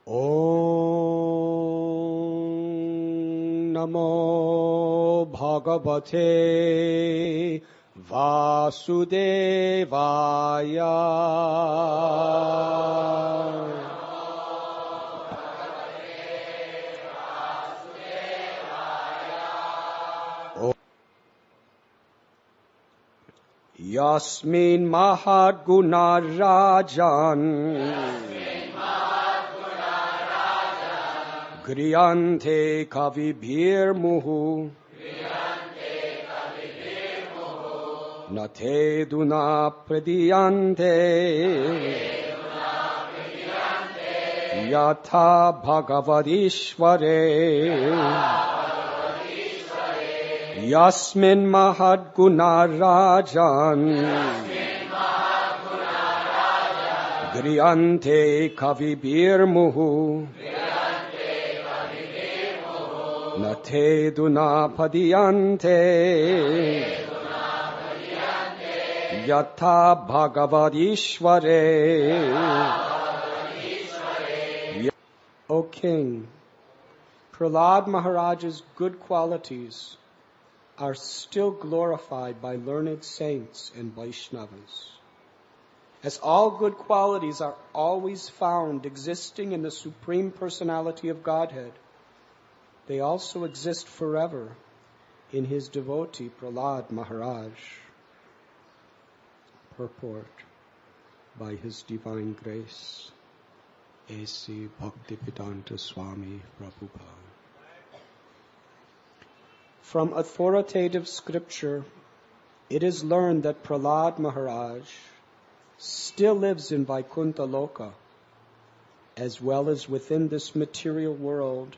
Om Namo Bhagavate Vasudevaya. Yasmin Mahad Gunarajan Griyante Kavibhir Muhu Nate Duna Pradiyante Yatha Bhagavadishvare Yasmin Mahad Gunarajan Griyante Kavibhir Muhu Nate Duna Padiyante Yatha Bhagavadishvare. O King, Prahlad Maharaj's good qualities are still glorified by learned saints and Vaishnavas. As all good qualities are always found existing in the Supreme Personality of Godhead, they also exist forever in his devotee Prahlad Maharaj. Purport by His Divine Grace, A.C. Bhaktivedanta Swami Prabhupada. From authoritative scripture, it is learned that Prahlad Maharaj still lives in Vaikuntha Loka, as well as within this material world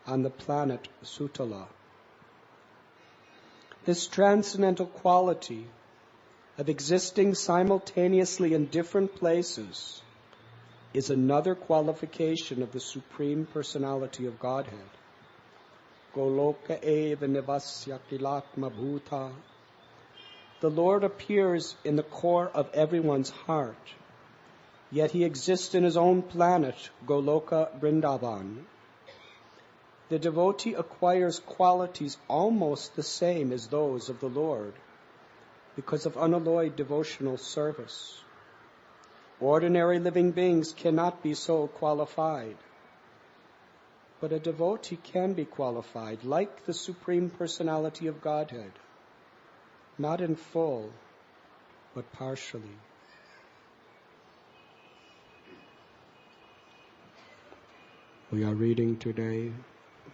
on the planet Sutala. This transcendental quality of existing simultaneously in different places is another qualification of the Supreme Personality of Godhead. Goloka eva nivasya kilatma bhuta. The Lord appears in the core of everyone's heart, yet he exists in his own planet, Goloka Vrindavan. The devotee acquires qualities almost the same as those of the Lord because of unalloyed devotional service. Ordinary living beings cannot be so qualified, but a devotee can be qualified like the Supreme Personality of Godhead, not in full, but partially. We are reading today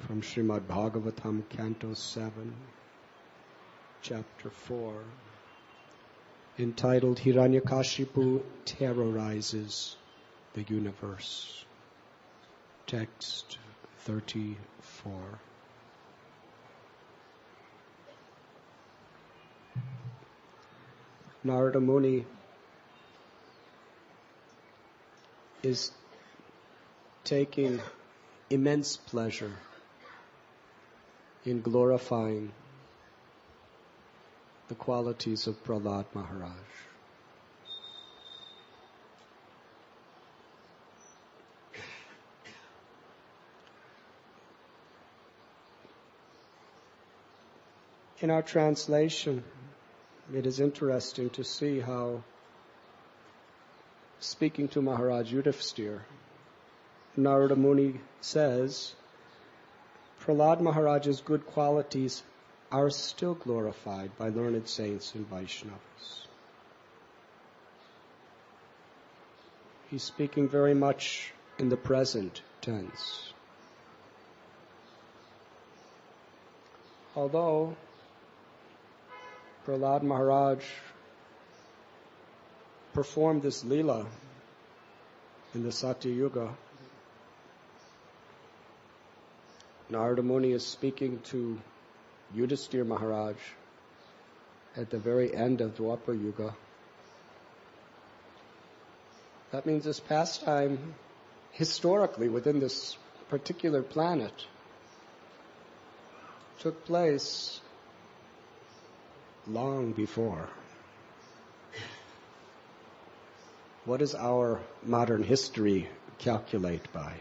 from Srimad Bhagavatam, Canto 7, Chapter 4, entitled Hiranyakashipu Terrorizes the Universe. Text 34. Narada Muni is taking immense pleasure in glorifying the qualities of Prahlad Maharaj. In our translation, it is interesting to see how, speaking to Maharaj Yudhishthira, Narada Muni says, Prahlad Maharaj's good qualities are still glorified by learned saints and Vaishnavas. He's speaking very much in the present tense. Although Prahlad Maharaj performed this Leela in the Satya Yuga, Narada Muni is speaking to Yudhishthira Maharaj at the very end of Dwapar Yuga. That means this pastime, historically within this particular planet, took place long before. What does our modern history calculate by?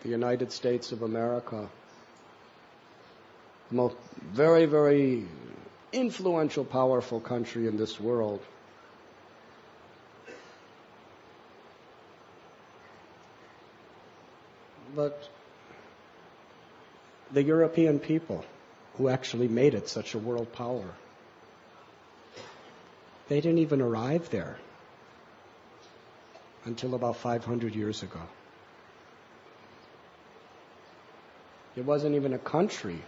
the United States of America, the most very, very influential, powerful country in this world, but the European people who actually made it such a world power, they didn't even arrive there until about 500 years ago. It wasn't even a country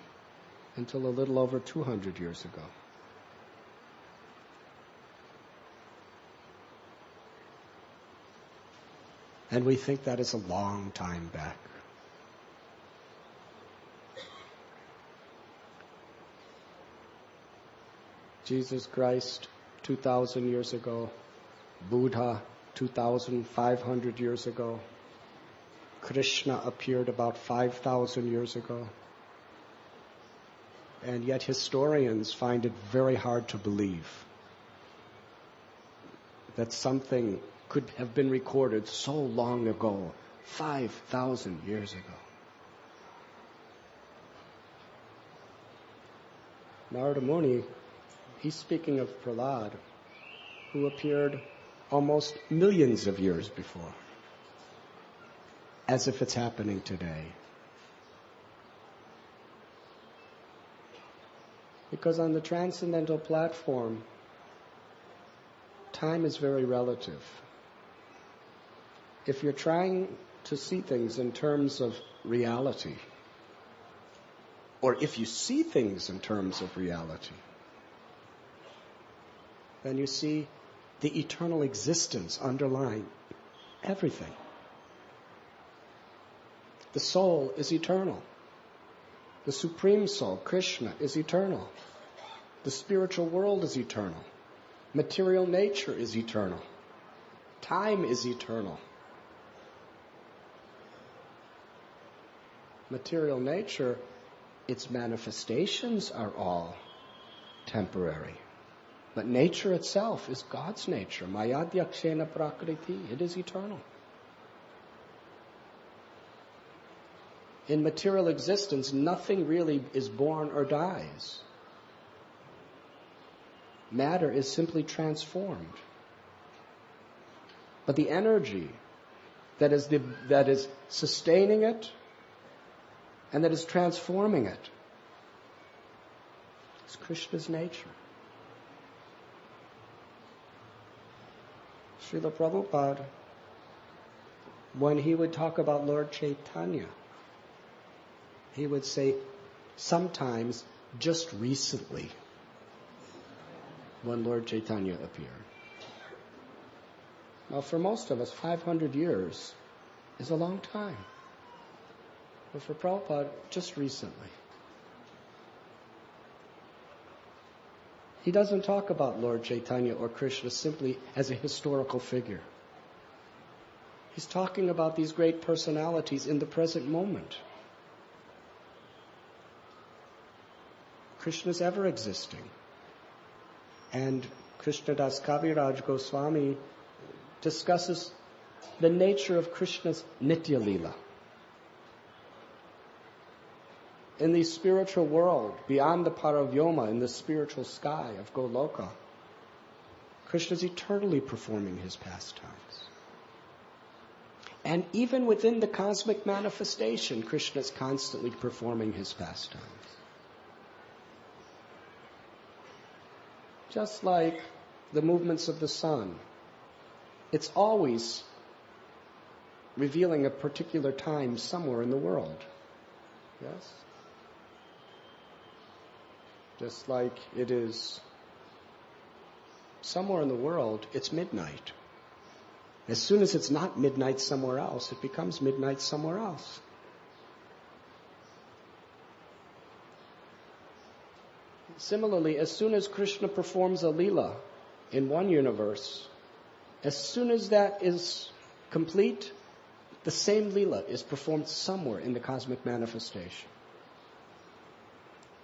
until a little over 200 years ago. And we think that is a long time back. Jesus Christ, 2,000 years ago. Buddha, 2,500 years ago. Krishna appeared about 5,000 years ago. And yet historians find it very hard to believe that something could have been recorded so long ago, 5,000 years ago. Narada Muni, he's speaking of Prahlad, who appeared almost millions of years before, as if it's happening today. Because on the transcendental platform, time is very relative. If you're trying to see things in terms of reality, or if you see things in terms of reality, then you see the eternal existence underlying everything. The soul is eternal. The Supreme Soul, Krishna, is eternal. The spiritual world is eternal. Material nature is eternal. Time is eternal. Material nature, its manifestations are all temporary. But nature itself is God's nature. Mayadhyakshena prakriti. It is eternal. In material existence, nothing really is born or dies. Matter is simply transformed. But the energy that is sustaining it and that is transforming it is Krishna's nature. Srila Prabhupada, when he would talk about Lord Chaitanya, he would say, sometimes just recently, when Lord Chaitanya appeared. Now, for most of us, 500 years is a long time. But for Prabhupada, just recently. He doesn't talk about Lord Chaitanya or Krishna simply as a historical figure. He's talking about these great personalities in the present moment. Krishna is ever existing. And Krishnadas Kaviraj Goswami discusses the nature of Krishna's Nitya Leela. In the spiritual world, beyond the Paravyoma, in the spiritual sky of Goloka, Krishna is eternally performing his pastimes. And even within the cosmic manifestation, Krishna is constantly performing his pastimes. Just like the movements of the sun, it's always revealing a particular time somewhere in the world. Yes? Just like it is somewhere in the world, it's midnight. As soon as it's not midnight somewhere else, it becomes midnight somewhere else. Similarly, as soon as Krishna performs a Leela in one universe, as soon as that is complete, the same Leela is performed somewhere in the cosmic manifestation.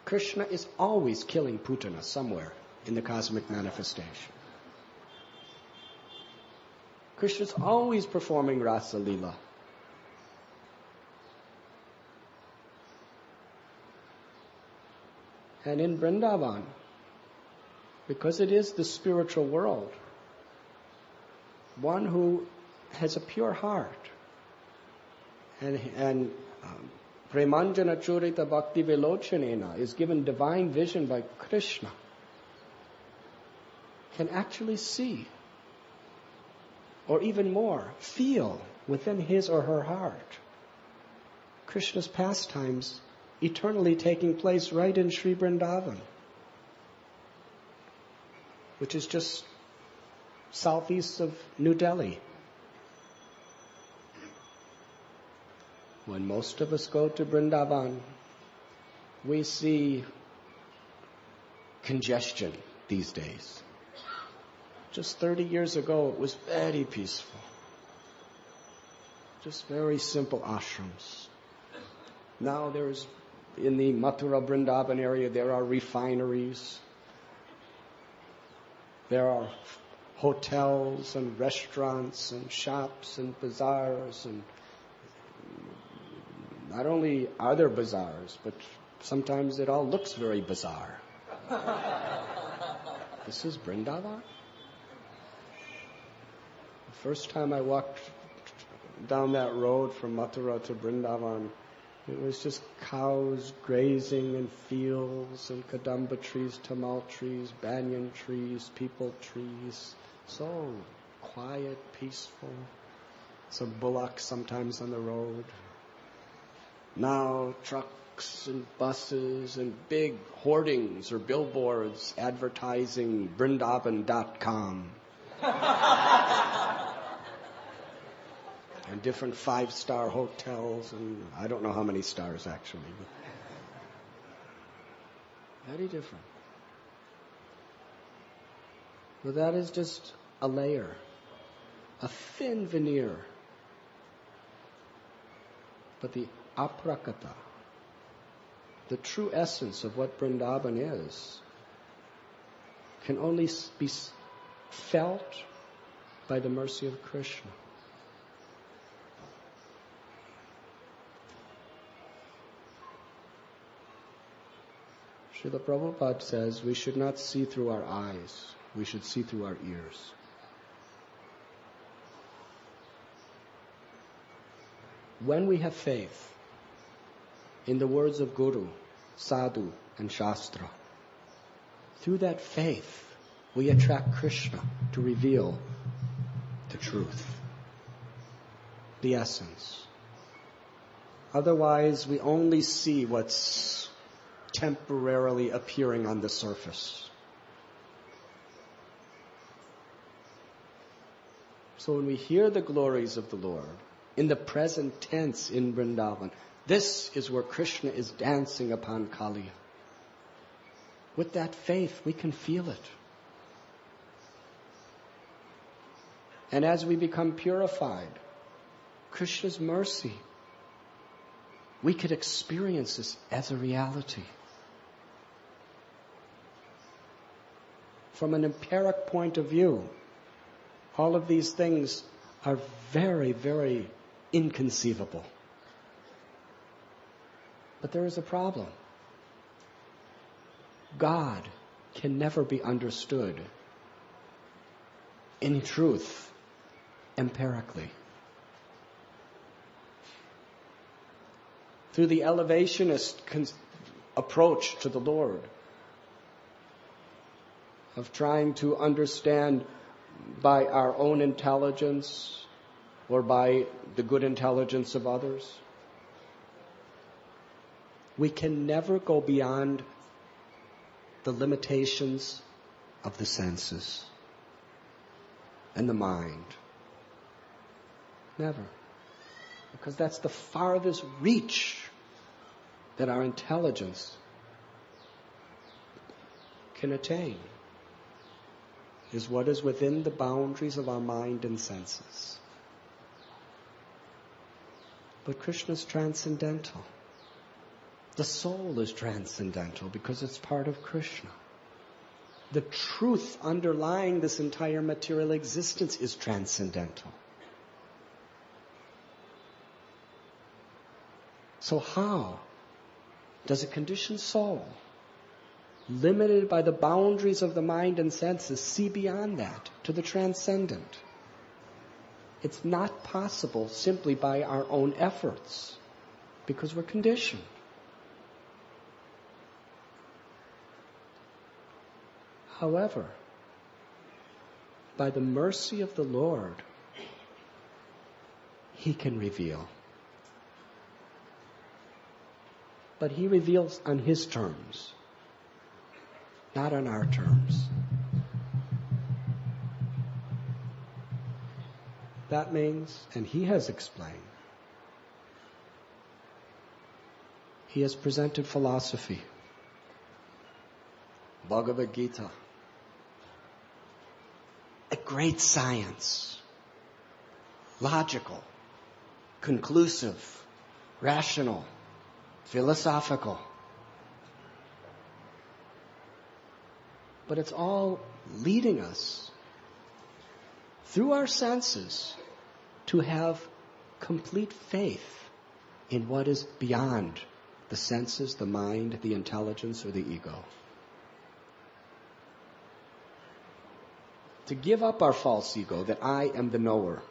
Krishna is always killing Putana somewhere in the cosmic manifestation. Krishna is always performing Rasa Leela. And in Vrindavan, because it is the spiritual world, one who has a pure heart and Premanjana Churita Bhakti Velochanena is given divine vision by Krishna, can actually see, or even more, feel within his or her heart Krishna's pastimes eternally taking place right in Sri Vrindavan, which is just southeast of New Delhi. When most of us go to Vrindavan, we see congestion these days. Just 30 years ago, it was very peaceful. Just very simple ashrams. Now in the Mathura Vrindavan area, there are refineries. There are hotels and restaurants and shops and bazaars, and not only are there bazaars, but sometimes it all looks very bizarre. This is Vrindavan? The first time I walked down that road from Mathura to Vrindavan, it was just cows grazing in fields and kadamba trees, tamal trees, banyan trees, peepal trees. So quiet, peaceful. Some bullocks sometimes on the road. Now trucks and buses and big hoardings or billboards advertising Vrindavan.com. And different 5-star hotels, and I don't know how many stars actually. But very different. Well, that is just a layer, a thin veneer. But the aprakata, the true essence of what Vrindavan is, can only be felt by the mercy of Krishna. Srila Prabhupada says we should not see through our eyes, we should see through our ears. When we have faith in the words of Guru, Sadhu, and Shastra, through that faith we attract Krishna to reveal the truth, the essence. Otherwise, we only see what's temporarily appearing on the surface. So when we hear the glories of the Lord, in the present tense in Vrindavan, this is where Krishna is dancing upon Kaliya. With that faith, we can feel it. And as we become purified, Krishna's mercy, we could experience this as a reality. From an empiric point of view, all of these things are very, very inconceivable. But there is a problem. God can never be understood in truth empirically. Through the elevationist approach to the Lord, of trying to understand by our own intelligence or by the good intelligence of others, we can never go beyond the limitations of the senses and the mind. Never. Because that's the farthest reach that our intelligence can attain, is what is within the boundaries of our mind and senses. But Krishna is transcendental. The soul is transcendental because it's part of Krishna. The truth underlying this entire material existence is transcendental. So how does a conditioned soul limited by the boundaries of the mind and senses, see beyond that to the transcendent. It's not possible simply by our own efforts, because we're conditioned. However, by the mercy of the Lord, He can reveal. But He reveals on His terms, not on our terms. That means, and He has explained, He has presented philosophy, Bhagavad Gita, a great science, logical, conclusive, rational, philosophical. But it's all leading us through our senses to have complete faith in what is beyond the senses, the mind, the intelligence, or the ego. To give up our false ego that I am the knower.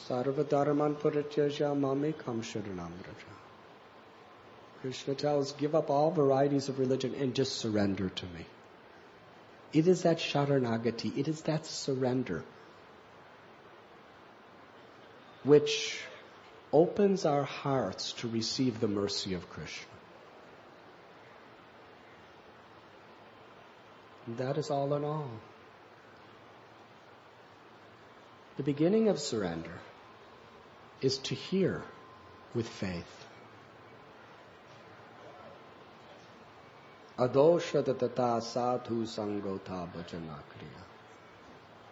Sarva dharman parityajya mamekam sharanam vraja. Krishna tells, give up all varieties of religion and just surrender to me. It is that sharanagati, it is that surrender which opens our hearts to receive the mercy of Krishna. And that is all in all. The beginning of surrender is to hear with faith. Adosha tatata sadhu sangota bhajanakriya.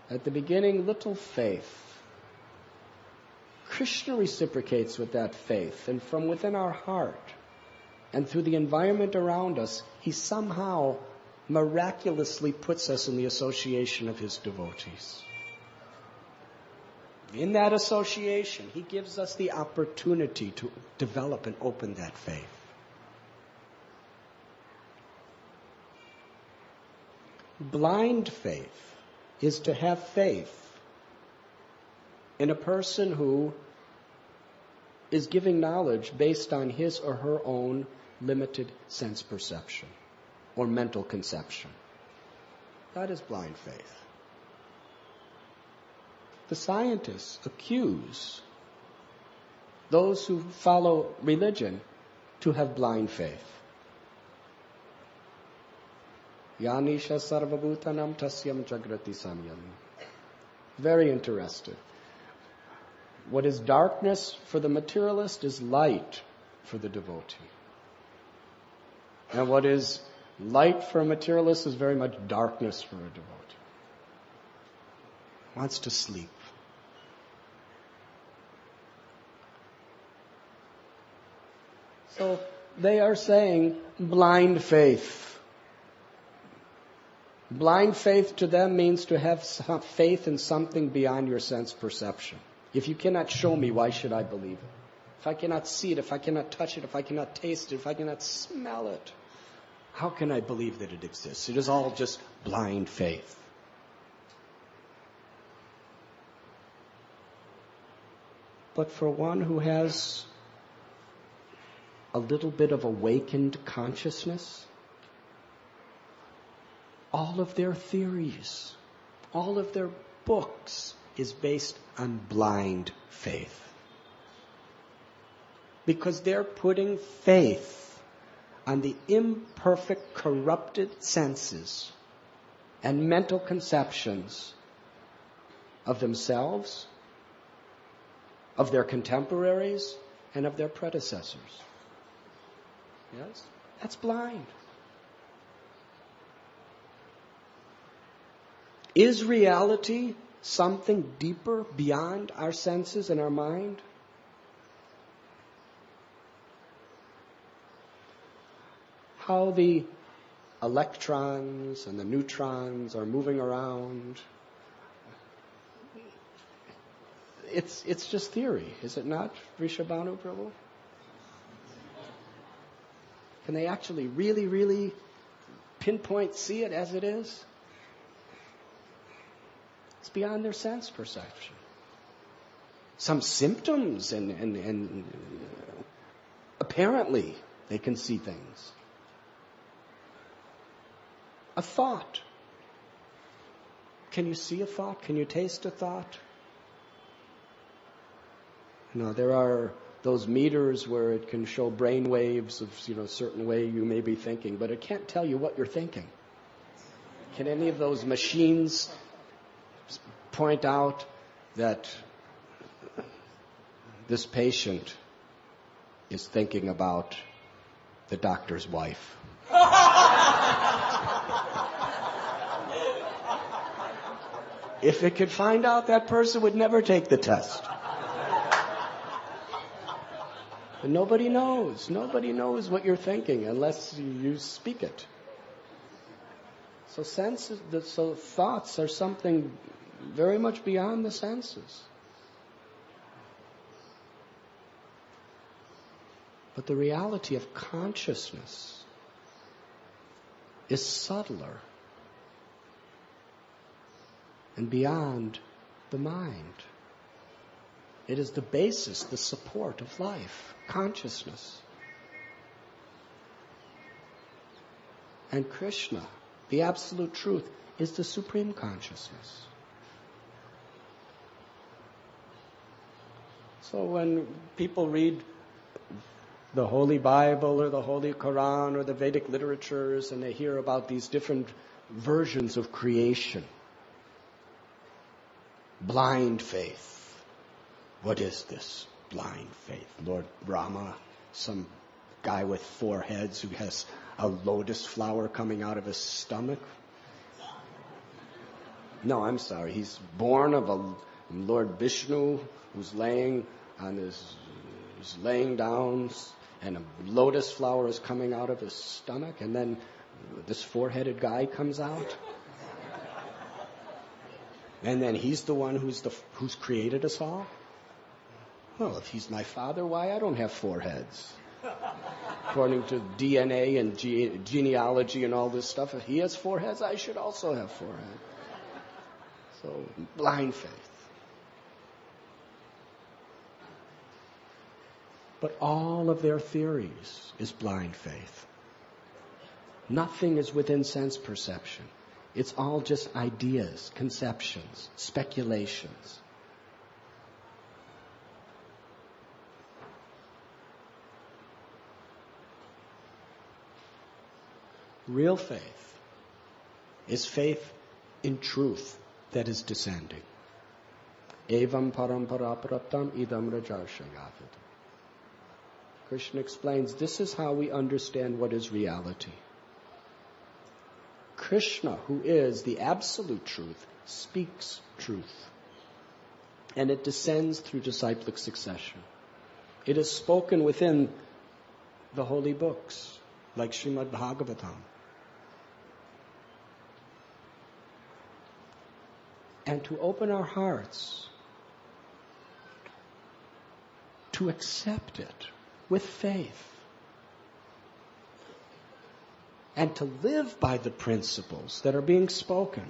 At the beginning, little faith. Krishna reciprocates with that faith, and from within our heart and through the environment around us, He somehow miraculously puts us in the association of His devotees. In that association, He gives us the opportunity to develop and open that faith. Blind faith is to have faith in a person who is giving knowledge based on his or her own limited sense perception or mental conception. That is blind faith. The scientists accuse those who follow religion to have blind faith. Yanisha sarvabhutanam tasyam jagrati samyam. Very interested. What is darkness for the materialist is light for the devotee. And what is light for a materialist is very much darkness for a devotee. Wants to sleep. So they are saying blind faith. Blind faith to them means to have faith in something beyond your sense perception. If you cannot show me, why should I believe it? If I cannot see it, if I cannot touch it, if I cannot taste it, if I cannot smell it, how can I believe that it exists? It is all just blind faith. But for one who has a little bit of awakened consciousness, all of their theories, all of their books is based on blind faith. Because they're putting faith on the imperfect, corrupted senses and mental conceptions of themselves, of their contemporaries, and of their predecessors. Yes? That's blind. Is reality something deeper beyond our senses and our mind? How the electrons and the neutrons are moving around. It's just theory, is it not, Rishabhanu Prabhu? Can they actually really, really pinpoint, see it as it is? It's beyond their sense perception. Some symptoms and apparently they can see things. A thought. Can you see a thought? Can you taste a thought? No, there are those meters where it can show brain waves of, a certain way you may be thinking, but it can't tell you what you're thinking. Can any of those machines point out that this patient is thinking about the doctor's wife? If it could find out, that person would never take the test. But nobody knows. Nobody knows what you're thinking unless you speak it. So thoughts are something very much beyond the senses. But the reality of consciousness is subtler and beyond the mind. It is the basis, the support of life, consciousness. And Krishna, the absolute truth, is the supreme consciousness. So when people read the Holy Bible or the Holy Quran or the Vedic literatures and they hear about these different versions of creation, blind faith. What is this blind faith? Lord Brahma, some guy with 4 heads who has a lotus flower coming out of his stomach? No, I'm sorry. He's born of a Lord Vishnu who's laying down, and a lotus flower is coming out of his stomach, and then this 4-headed guy comes out. And then he's the one who's created us all? Well, if he's my father, why I don't have 4 heads? According to DNA and genealogy and all this stuff, if he has 4 heads, I should also have 4 heads. So, blind faith. But all of their theories is blind faith. Nothing is within sense perception. It's all just ideas, conceptions, speculations. Real faith is faith in truth that is descending. Evam parampara praptam idam rajarshayavit. Krishna explains this is how we understand what is reality. Krishna, who is the absolute truth, speaks truth. And it descends through disciplic succession. It is spoken within the holy books, like Srimad Bhagavatam. And to open our hearts to accept it with faith. And to live by the principles that are being spoken.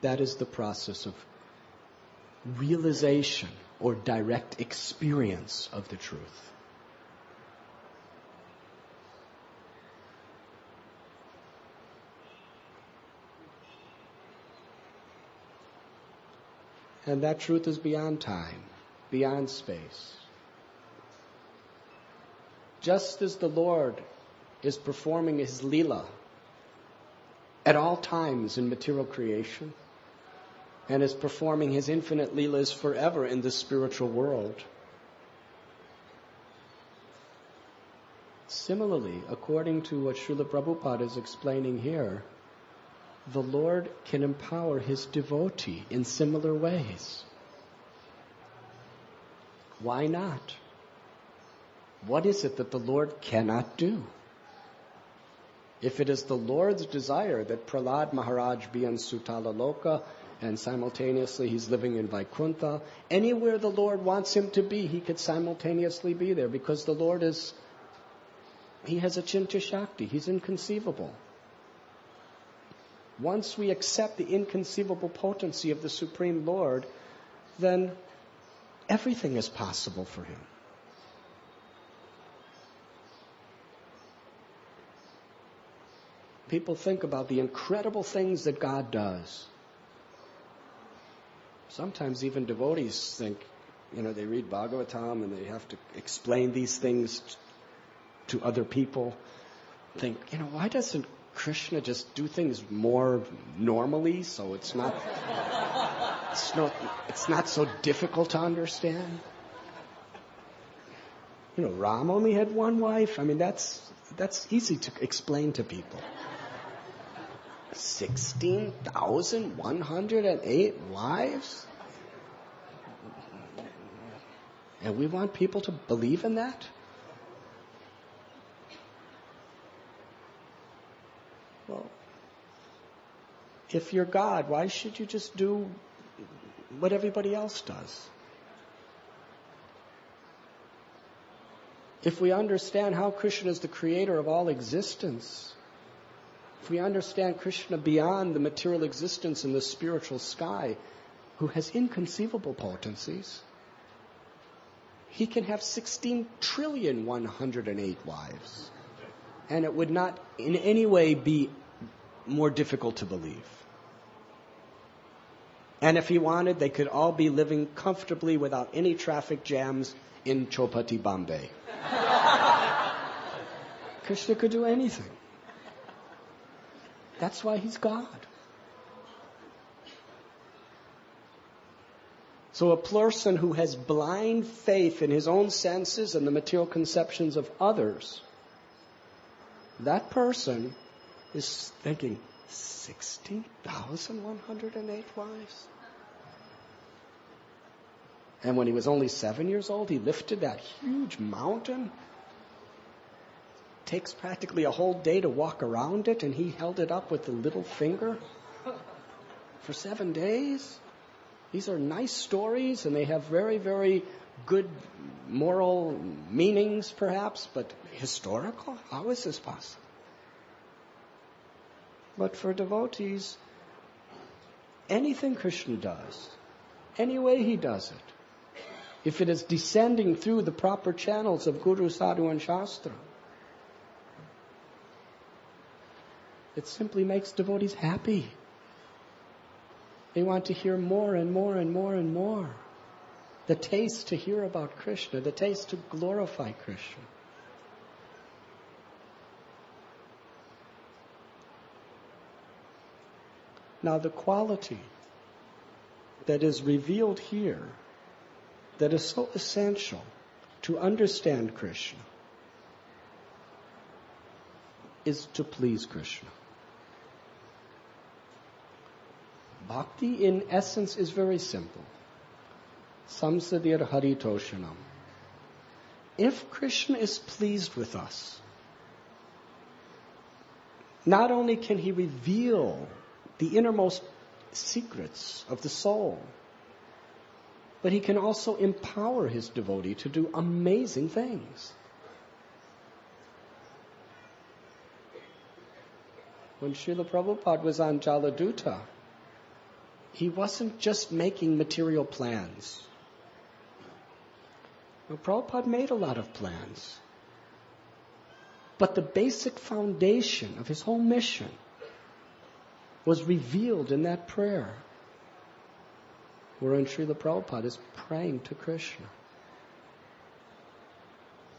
That is the process of realization or direct experience of the truth. And that truth is beyond time, beyond space. Just as the Lord is performing His Leela at all times in material creation, and is performing His infinite Leelas forever in the spiritual world. Similarly, according to what Srila Prabhupada is explaining here, the Lord can empower His devotee in similar ways. Why not? What is it that the Lord cannot do? If it is the Lord's desire that Prahlad Maharaj be in Sutala Loka and simultaneously he's living in Vaikuntha, anywhere the Lord wants him to be, he could simultaneously be there because the Lord is He has Achintya Shakti. He's inconceivable. Once we accept the inconceivable potency of the Supreme Lord, then everything is possible for him. People think about the incredible things that God does. Sometimes even devotees think, they read Bhagavatam and they have to explain these things to other people. Think, why doesn't Krishna just do things more normally so it's not so difficult to understand? Ram only had one wife. That's easy to explain to people. 16,108 wives? And we want people to believe in that? Well, if you're God, why should you just do what everybody else does? If we understand how Krishna is the creator of all existence, if we understand Krishna beyond the material existence in the spiritual sky, who has inconceivable potencies, he can have 16,108 wives. And it would not in any way be more difficult to believe. And if he wanted, they could all be living comfortably without any traffic jams in Chopati, Bombay. Krishna could do anything. That's why he's God. So a person who has blind faith in his own senses and the material conceptions of others, that person is thinking, 16,108 wives? And when he was only 7 years old, he lifted that huge mountain. Takes practically a whole day to walk around it, and he held it up with the little finger for 7 days. These are nice stories, and they have very, very good moral meanings, perhaps, but historical? How is this possible? But for devotees, anything Krishna does, any way he does it, if it is descending through the proper channels of Guru, Sadhu, and Shastra, it simply makes devotees happy. They want to hear more and more and more and more. The taste to hear about Krishna, the taste to glorify Krishna. Now the quality that is revealed here, that is so essential to understand Krishna, is to please Krishna. Bhakti in essence is very simple. Samsadir haritoshanam. If Krishna is pleased with us, not only can he reveal the innermost secrets of the soul, but he can also empower his devotee to do amazing things. When Srila Prabhupada was on Jaladuta, he wasn't just making material plans. Well, Prabhupada made a lot of plans. But the basic foundation of his whole mission was revealed in that prayer, wherein Srila Prabhupada is praying to Krishna.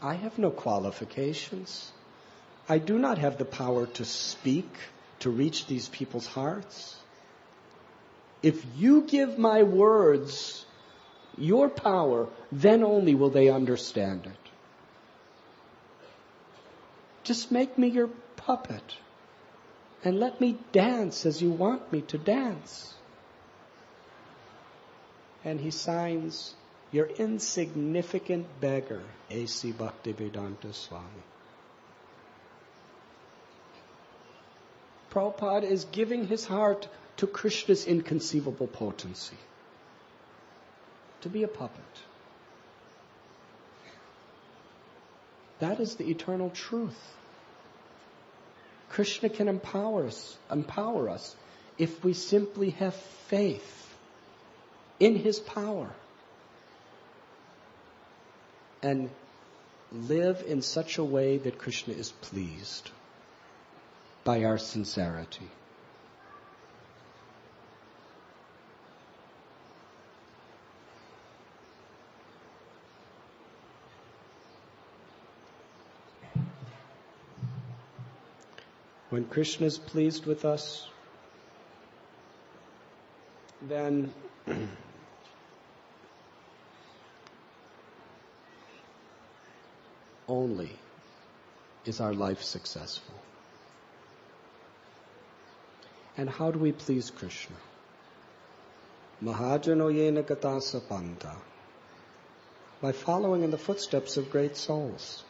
I have no qualifications. I do not have the power to speak, to reach these people's hearts. If you give my words your power, then only will they understand it. Just make me your puppet and let me dance as you want me to dance. And he signs, your insignificant beggar, A.C. Bhaktivedanta Swami. Prabhupada is giving his heart to Krishna's inconceivable potency. To be a puppet. That is the eternal truth. Krishna can empower us if we simply have faith in His power and live in such a way that Krishna is pleased by our sincerity. When Krishna is pleased with us, then only is our life successful. And how do we please Krishna? Mahajano yena gata sapanta. By following in the footsteps of great souls.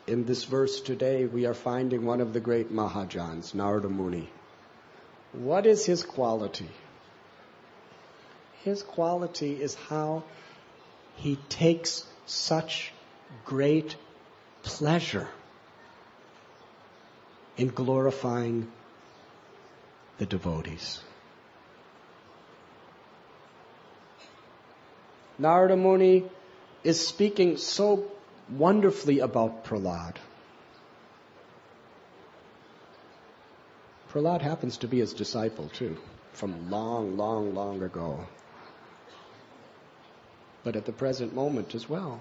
In this verse today, we are finding one of the great Mahajans, Narada Muni. What is his quality? His quality is how he takes such great pleasure in glorifying the devotees. Narada Muni is speaking so wonderfully about Prahlad. Prahlad happens to be his disciple too, from long ago. But at the present moment as well.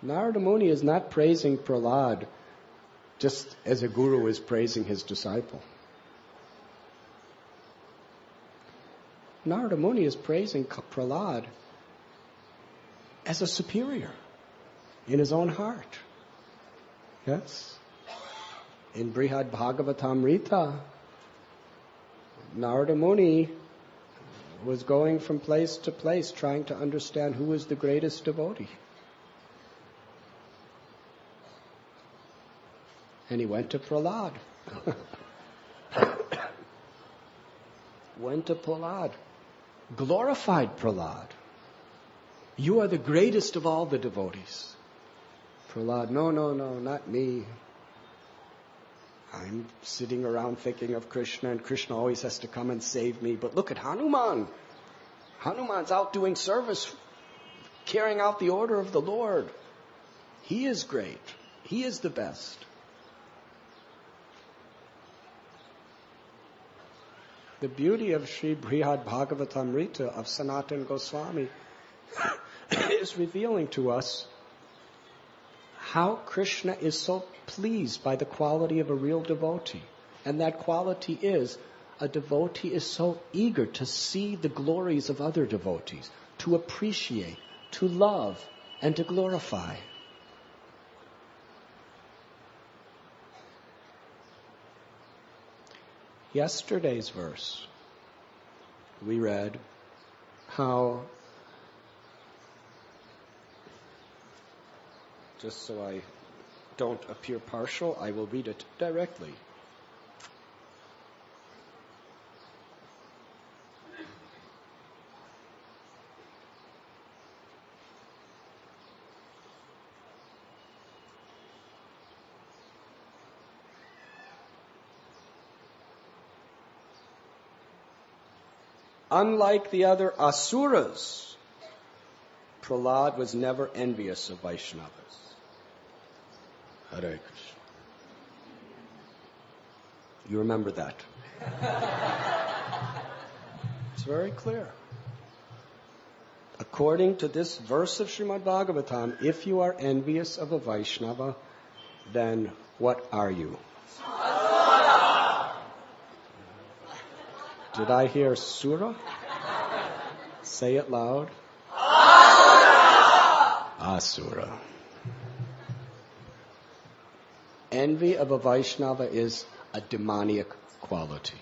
Narada Muni is not praising Prahlad just as a guru is praising his disciple. Narada Muni is praising Prahlad as a superior in his own heart. Yes? In Brihad Bhagavatamrita, Narada Muni was going from place to place trying to understand who was the greatest devotee. And he went to Prahlad. Went to Prahlad. Glorified Prahlad. You are the greatest of all the devotees. Prahlad, no, not me. I'm sitting around thinking of Krishna, and Krishna always has to come and save me. But look at Hanuman. Hanuman's out doing service, carrying out the order of the Lord. He is great. He is the best. The beauty of Sri Brihad Bhagavatamrita of Sanatana Goswami is revealing to us how Krishna is so pleased by the quality of a real devotee. And that quality is, a devotee is so eager to see the glories of other devotees, to appreciate, to love, and to glorify. Yesterday's verse, we read how, just so I don't appear partial, I will read it directly. Unlike the other asuras, Prahlad was never envious of Vaishnavas. Hare Krishna. You remember that? It's very clear. According to this verse of Srimad Bhagavatam, if you are envious of a Vaishnava, then what are you? Did I hear Sura? Say it loud. Asura. Envy of a Vaishnava is a demoniac quality.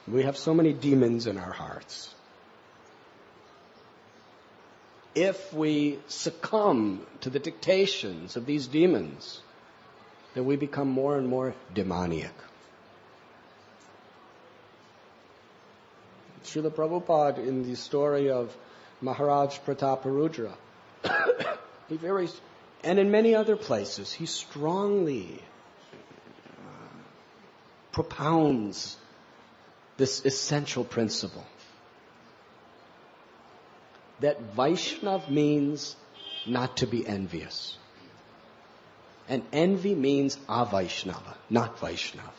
We have so many demons in our hearts. If we succumb to the dictations of these demons, then we become more and more demoniac. Srila Prabhupada, in the story of Maharaj Prataparudra, and in many other places, he strongly propounds this essential principle that Vaishnav means not to be envious. And envy means avaishnava, not Vaishnav.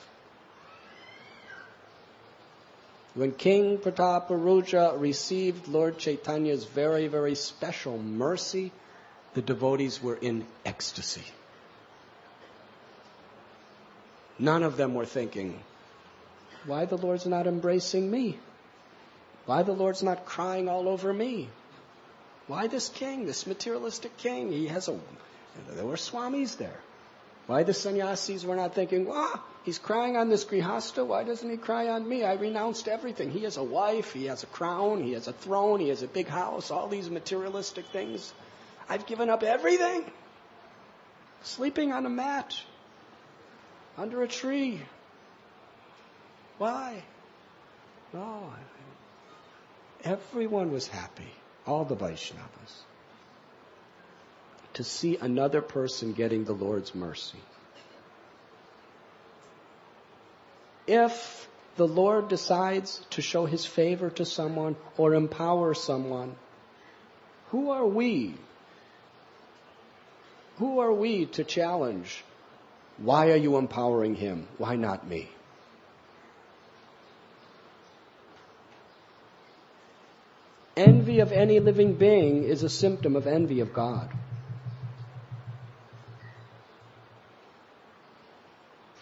When King Prataparudra received Lord Chaitanya's very, very special mercy, the devotees were in ecstasy. None of them were thinking, why the Lord's not embracing me? Why the Lord's not crying all over me? Why this king, this materialistic king? There were swamis there. Why the sannyasis were not thinking, he's crying on this grihasta, why doesn't he cry on me? I renounced everything. He has a wife, he has a crown, he has a throne, he has a big house, all these materialistic things. I've given up everything. Sleeping on a mat, under a tree. Why? No. Everyone was happy, all the Vaishnavas, to see another person getting the Lord's mercy. If the Lord decides to show His favor to someone or empower someone, who are we? Who are we to challenge? Why are you empowering him? Why not me? Envy of any living being is a symptom of envy of God.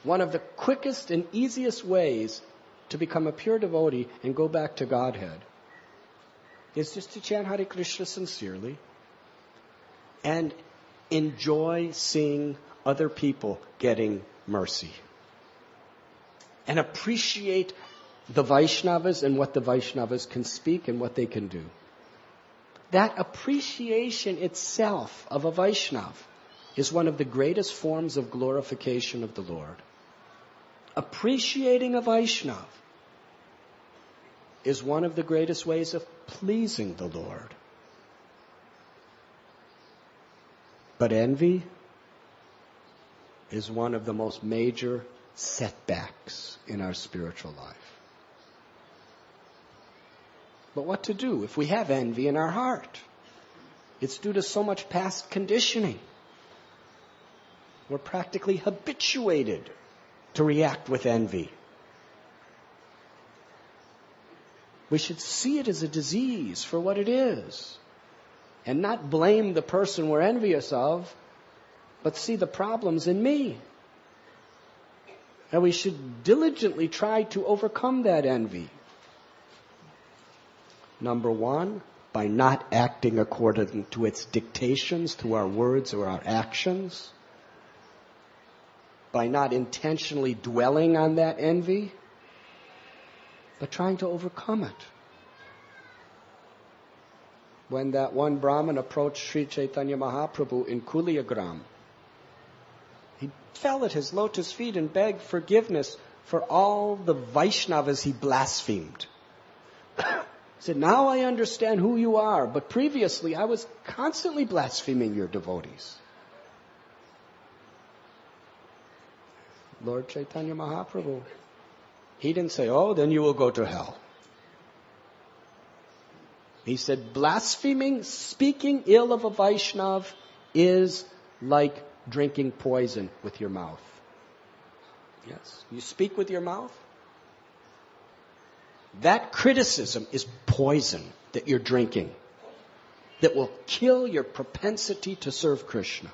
One of the quickest and easiest ways to become a pure devotee and go back to Godhead is just to chant Hare Krishna sincerely and enjoy seeing other people getting mercy. And appreciate the Vaishnavas and what the Vaishnavas can speak and what they can do. That appreciation itself of a Vaishnava is one of the greatest forms of glorification of the Lord. Appreciating a Vaishnava is one of the greatest ways of pleasing the Lord. But envy is one of the most major setbacks in our spiritual life. But what to do if we have envy in our heart? It's due to so much past conditioning. We're practically habituated to react with envy. We should see it as a disease for what it is, and not blame the person we're envious of, but see the problems in me. And we should diligently try to overcome that envy. Number one, by not acting according to its dictations through our words or our actions. By not intentionally dwelling on that envy, but trying to overcome it. When that one Brahmin approached Sri Chaitanya Mahaprabhu in Kuliagram, he fell at his lotus feet and begged forgiveness for all the Vaishnavas he blasphemed. He said, now I understand who you are, but previously I was constantly blaspheming your devotees. Lord Chaitanya Mahaprabhu, he didn't say, oh, then you will go to hell. He said, blaspheming, speaking ill of a Vaishnava is like drinking poison with your mouth. Yes, you speak with your mouth. That criticism is poison that you're drinking that will kill your propensity to serve Krishna.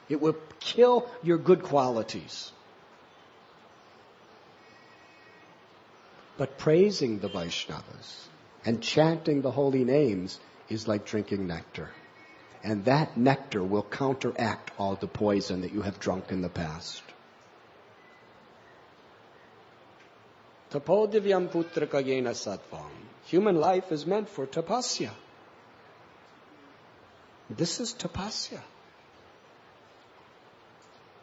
It will kill your good qualities. But praising the Vaishnavas and chanting the holy names is like drinking nectar. And that nectar will counteract all the poison that you have drunk in the past. Tapodivyam putraka yena sattvam. Human life is meant for tapasya. This is tapasya.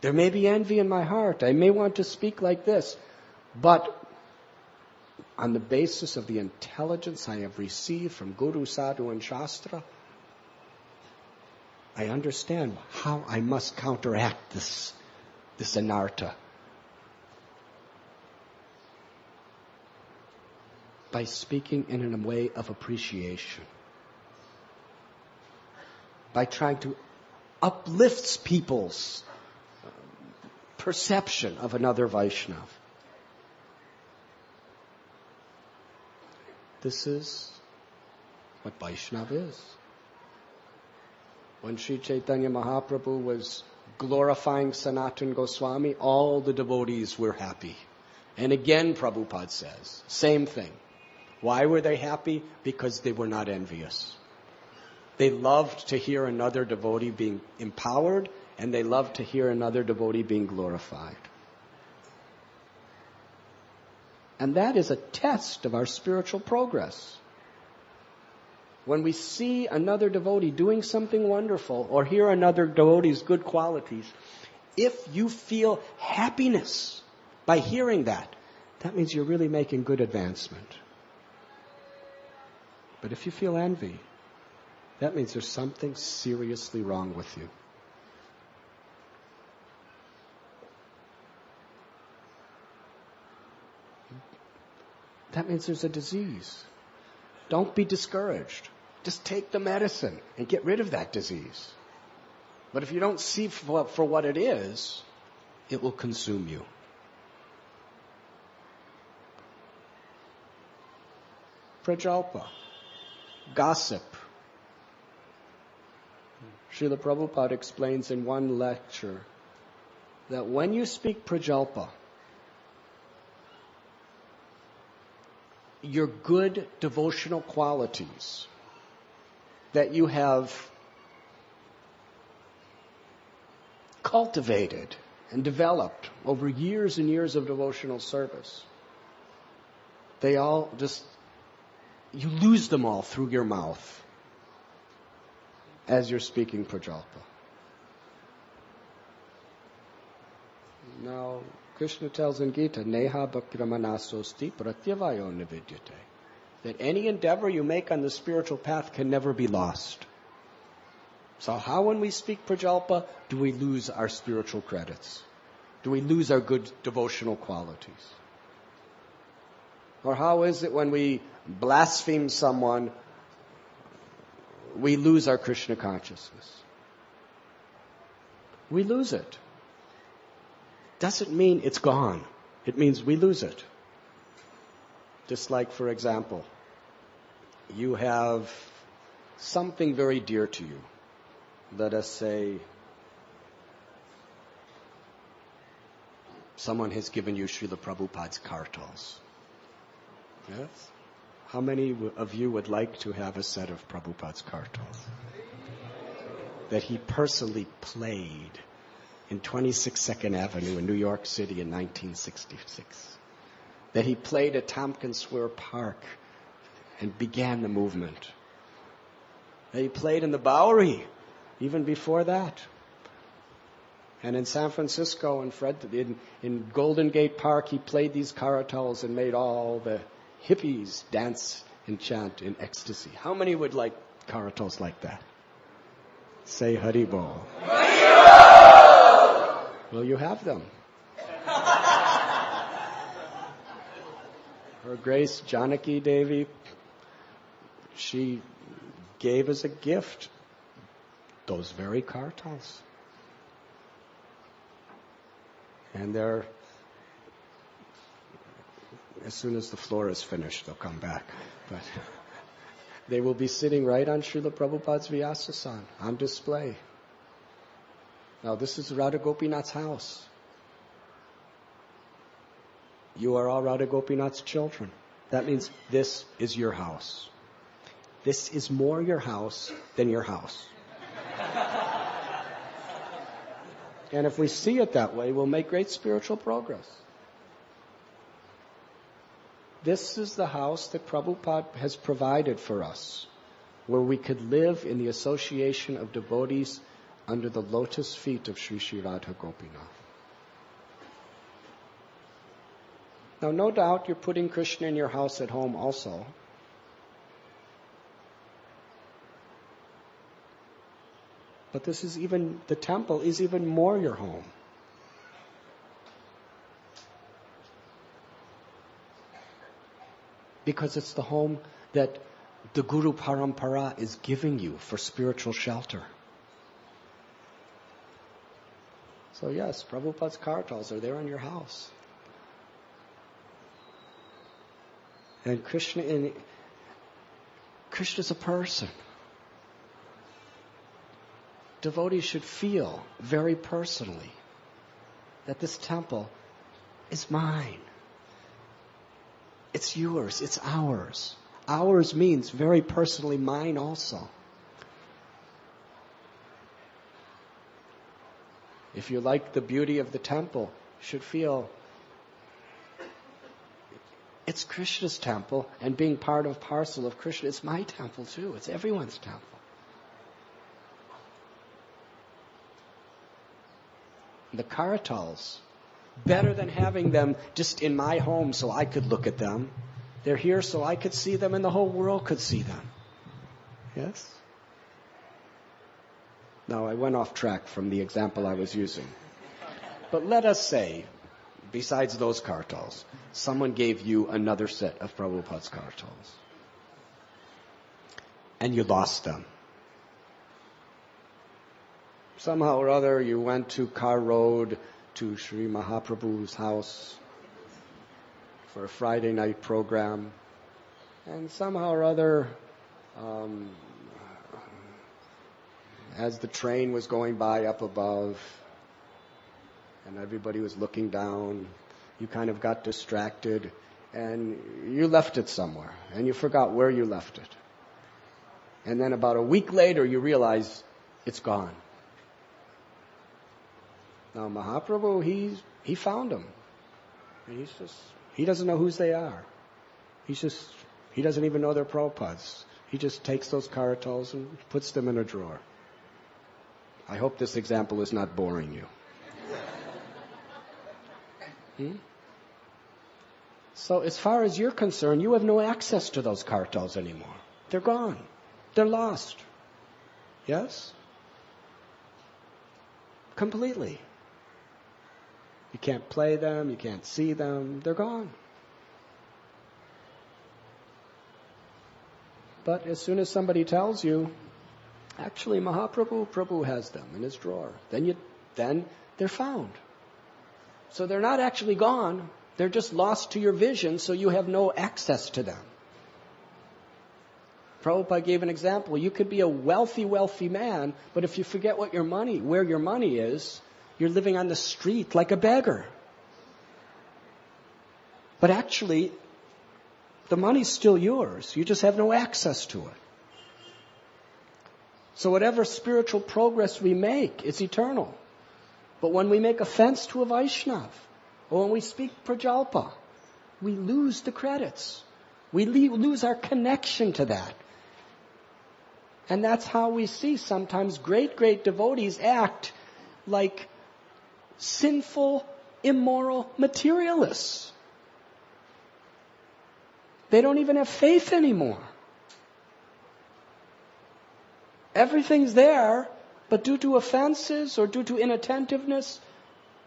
There may be envy in my heart. I may want to speak like this. But on the basis of the intelligence I have received from Guru, Sadhu, and Shastra, I understand how I must counteract this anartha. By speaking in a way of appreciation. By trying to uplift people's perception of another Vaishnav. This is what Vaishnav is. When Sri Chaitanya Mahaprabhu was glorifying Sanatana Goswami, all the devotees were happy. And again, Prabhupada says, same thing. Why were they happy? Because they were not envious. They loved to hear another devotee being empowered, and they loved to hear another devotee being glorified. And that is a test of our spiritual progress. When we see another devotee doing something wonderful, or hear another devotee's good qualities, if you feel happiness by hearing that, that means you're really making good advancement. But if you feel envy, that means there's something seriously wrong with you. That means there's a disease. Don't be discouraged. Just take the medicine and get rid of that disease. But if you don't see for what it is, it will consume you. Prajalpa. Gossip. Srila Prabhupada explains in one lecture that when you speak prajalpa, your good devotional qualities that you have cultivated and developed over years and years of devotional service, they all just, you lose them all through your mouth as you're speaking prajalpa. Now, Krishna tells in Gita, Neha bhakramanasosti pratyavayo nividyate, that any endeavor you make on the spiritual path can never be lost. So how, when we speak prajalpa, do we lose our spiritual credits? Do we lose our good devotional qualities? Or how is it when we blaspheme someone, we lose our Krishna consciousness? We lose it. Doesn't mean it's gone. It means we lose it. Just like, for example, you have something very dear to you. Let us say someone has given you Srila Prabhupada's kartals. Yes? How many of you would like to have a set of Prabhupada's kartals that he personally played in 26 Second Avenue in New York City in 1966? That he played at Tompkins Square Park and began the movement. That he played in the Bowery even before that. And in San Francisco, in Golden Gate Park, he played these karatals and made all the hippies dance and chant in ecstasy. How many would like karatals like that? Say Haribol. Well, you have them. Her Grace Janaki Devi, she gave as a gift those very kartals. And they're, as soon as the floor is finished, they'll come back. But they will be sitting right on Srila Prabhupada's Vyasasana, on display. Now, this is Radha Gopinath's house. You are all Radha Gopinath's children. That means this is your house. This is more your house than your house. And if we see it that way, we'll make great spiritual progress. This is the house that Prabhupada has provided for us, where we could live in the association of devotees under the lotus feet of Sri Sri Radha Gopinath. Now, no doubt you're putting Krishna in your house at home also. But the temple is even more your home. Because it's the home that the Guru Parampara is giving you for spiritual shelter. So yes, Prabhupada's kartals are there in your house. And Krishna's a person. Devotees should feel very personally that this temple is mine. It's yours, it's ours. Ours means very personally mine also. If you like the beauty of the temple, you should feel it's Krishna's temple, and being part of parcel of Krishna, it's my temple too. It's everyone's temple. The karatals, better than having them just in my home so I could look at them. They're here so I could see them and the whole world could see them. Yes? Now, I went off track from the example I was using. But let us say, besides those kartals, someone gave you another set of Prabhupada's kartals. And you lost them. Somehow or other, you went to Car Road to Sri Mahaprabhu's house for a Friday night program. And somehow or other, as the train was going by up above, and everybody was looking down, you kind of got distracted, and you left it somewhere, and you forgot where you left it. And then about a week later, you realize it's gone. Now, Mahaprabhu, he found them. And he doesn't know whose they are. He doesn't even know they're Prabhupada's. He just takes those karatals and puts them in a drawer. I hope this example is not boring you. So as far as you're concerned, you have no access to those kartals anymore. They're gone. They're lost. Yes? Completely. You can't play them, you can't see them, they're gone. But as soon as somebody tells you, actually Prabhu has them in his drawer, then they're found. So they're not actually gone, they're just lost to your vision, so you have no access to them. Prabhupada gave an example. You could be a wealthy man, but if you forget where your money is, you're living on the street like a beggar. But actually, the money's still yours. You just have no access to it. So whatever spiritual progress we make is eternal. But when we make offense to a Vaishnav, or when we speak prajalpa, we lose the credits. We lose our connection to that. And that's how we see sometimes great devotees act like sinful, immoral materialists. They don't even have faith anymore. Everything's there, but due to offenses or due to inattentiveness,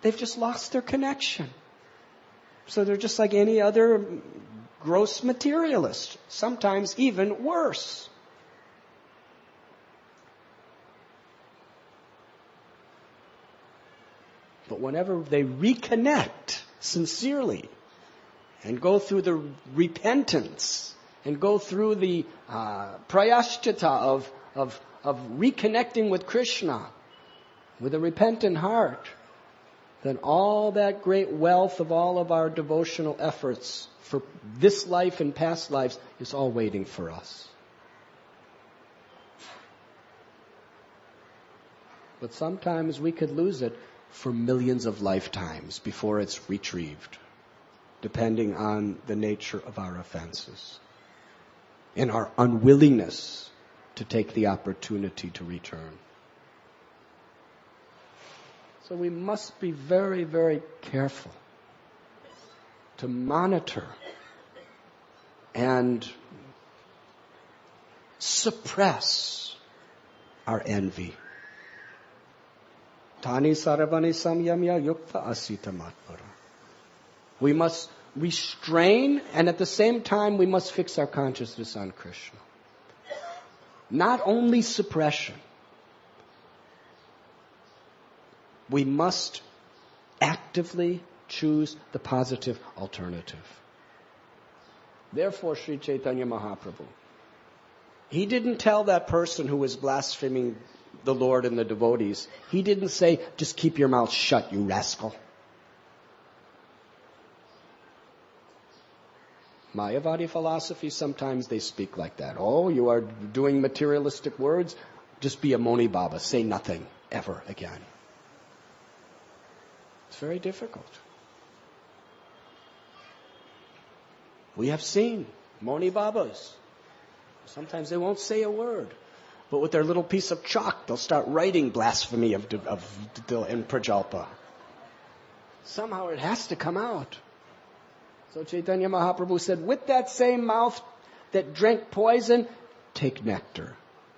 they've just lost their connection. So they're just like any other gross materialist, sometimes even worse. But whenever they reconnect sincerely and go through the repentance and go through the prayashchita of reconnecting with Krishna with a repentant heart, then all that great wealth of all of our devotional efforts for this life and past lives is all waiting for us. But sometimes we could lose it for millions of lifetimes before it's retrieved, depending on the nature of our offenses and our unwillingness to take the opportunity to return. So we must be very, very careful to monitor and suppress our envy. Tani saravani samyamya yukta asita matpara. We must restrain, and at the same time we must fix our consciousness on Krishna. Not only suppression. We must actively choose the positive alternative. Therefore, Sri Chaitanya Mahaprabhu, he didn't tell that person who was blaspheming the Lord and the devotees, he didn't say, just keep your mouth shut, you rascal. Mayavadi philosophy, sometimes they speak like that. Oh, you are doing materialistic words? Just be a Moni Baba. Say nothing ever again. It's very difficult. We have seen Moni Babas. Sometimes they won't say a word. But with their little piece of chalk, they'll start writing blasphemy in Prajalpa. Somehow it has to come out. So Chaitanya Mahaprabhu said, with that same mouth that drank poison, take nectar,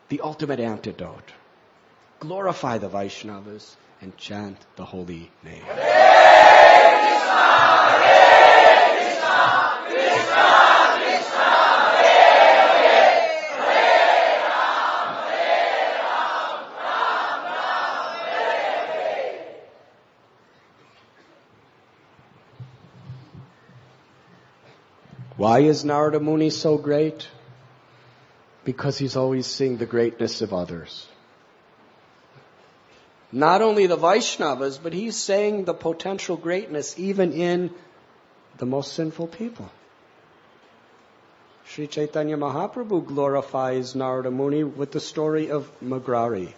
the ultimate antidote. Glorify the Vaishnavas and chant the holy name. Why is Narada Muni so great? Because he's always seeing the greatness of others. Not only the Vaishnavas, but he's saying the potential greatness even in the most sinful people. Sri Chaitanya Mahaprabhu glorifies Narada Muni with the story of Magrari.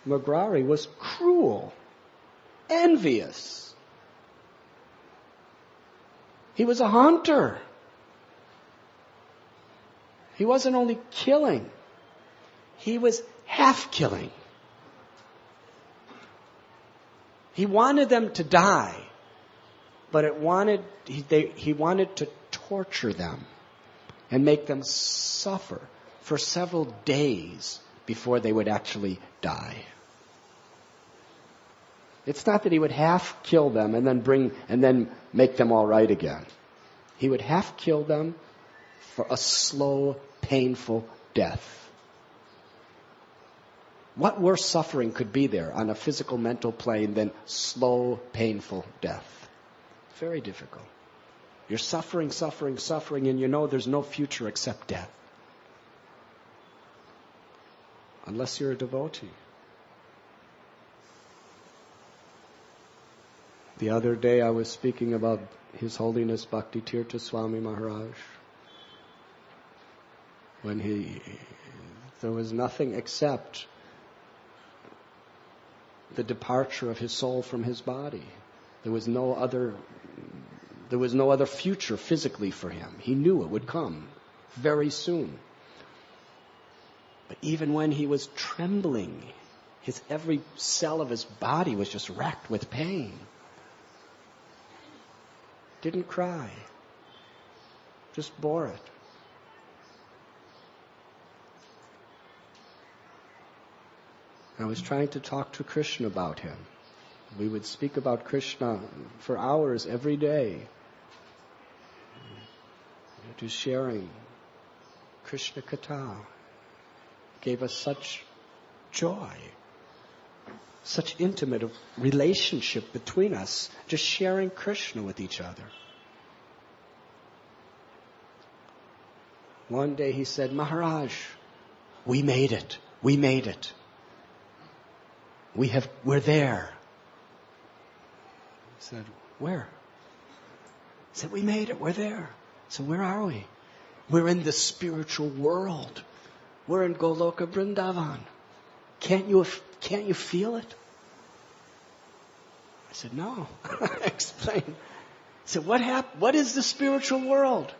Magrari was cruel, envious. He was a hunter. He wasn't only killing, he was half killing. He wanted them to die, but he wanted to torture them and make them suffer for several days before they would actually die. It's not that he would half kill them and then make them all right again. He would half kill them for a slow, painful death. What worse suffering could be there on a physical, mental plane than slow, painful death? Very difficult. You're suffering, and you know there's no future except death. Unless you're a devotee. The other day I was speaking about His Holiness Bhakti Tirtha Swami Maharaj. When there was nothing except the departure of his soul from his body. There was no other future physically for him. He knew it would come very soon. But even when he was trembling, every cell of his body was just racked with pain. Didn't cry. Just bore it. I was trying to talk to Krishna about him. We would speak about Krishna for hours every day. Just sharing Krishna Katha. Gave us such joy. Such intimate relationship between us, just sharing Krishna with each other. One day he said, Maharaj, we made it. We made it. We're there. I said, where? He said, we made it. We're there. So where are we? We're in the spiritual world. We're in Goloka Vrindavan. Can't you feel it? I said, no. Explain. He said, what is the spiritual world?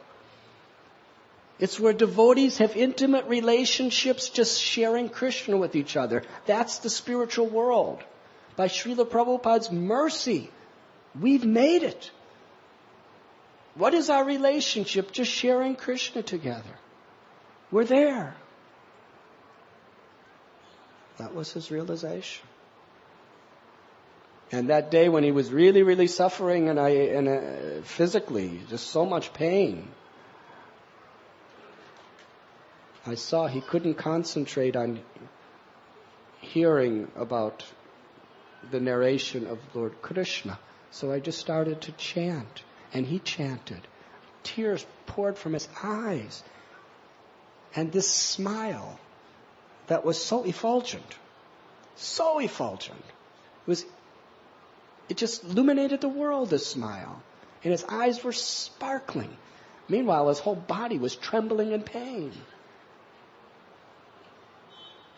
It's where devotees have intimate relationships just sharing Krishna with each other. That's the spiritual world. By Srila Prabhupada's mercy, we've made it. What is our relationship? Just sharing Krishna together. We're there. That was his realization. And that day when he was really, really suffering and physically, just so much pain, I saw he couldn't concentrate on hearing about the narration of Lord Krishna. So I just started to chant. And he chanted. Tears poured from his eyes. And this smile that was so effulgent, it just illuminated the world, this smile. And his eyes were sparkling. Meanwhile, his whole body was trembling in pain.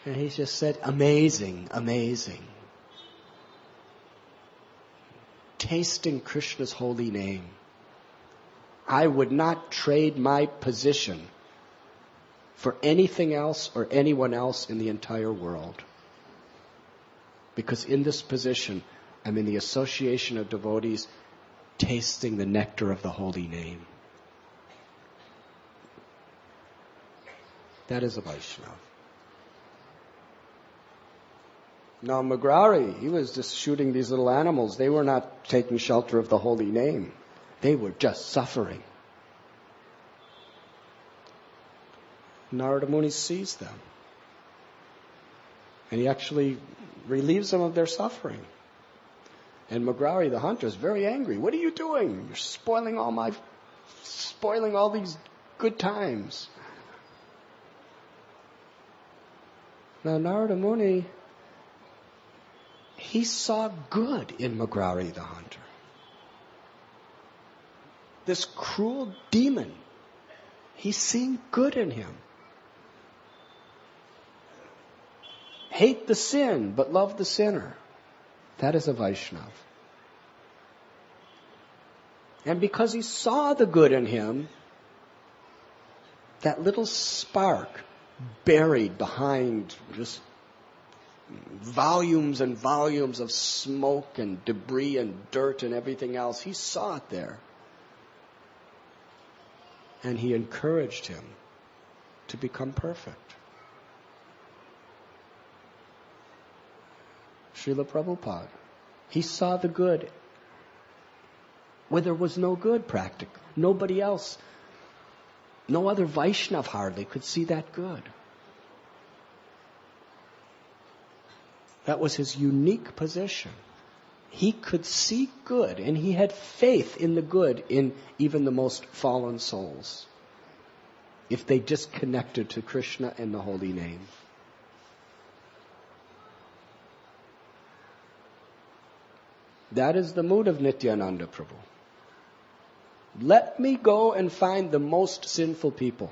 And he just said, amazing, amazing. Tasting Krishna's holy name. I would not trade my position for anything else or anyone else in the entire world. Because in this position, I'm in the association of devotees tasting the nectar of the holy name. That is a Vaishnava. Now Mugrari, he was just shooting these little animals. They were not taking shelter of the holy name. They were just suffering. Narada Muni sees them. And he actually relieves them of their suffering. And Mugrari, the hunter, is very angry. What are you doing? You're spoiling all these good times. Now Narada Muni, he saw good in Mugrari, the hunter. This cruel demon, he's seeing good in him. Hate the sin, but love the sinner. That is a Vaishnava. And because he saw the good in him, that little spark buried behind just volumes and volumes of smoke and debris and dirt and everything else, he saw it there. And he encouraged him to become perfect. Srila Prabhupada, he saw the good where there was no good practically. Nobody else, no other Vaishnava hardly could see that good. That was his unique position. He could see good, and he had faith in the good in even the most fallen souls, if they just connected to Krishna and the holy name. That is the mood of Nityananda Prabhu. Let me go and find the most sinful people.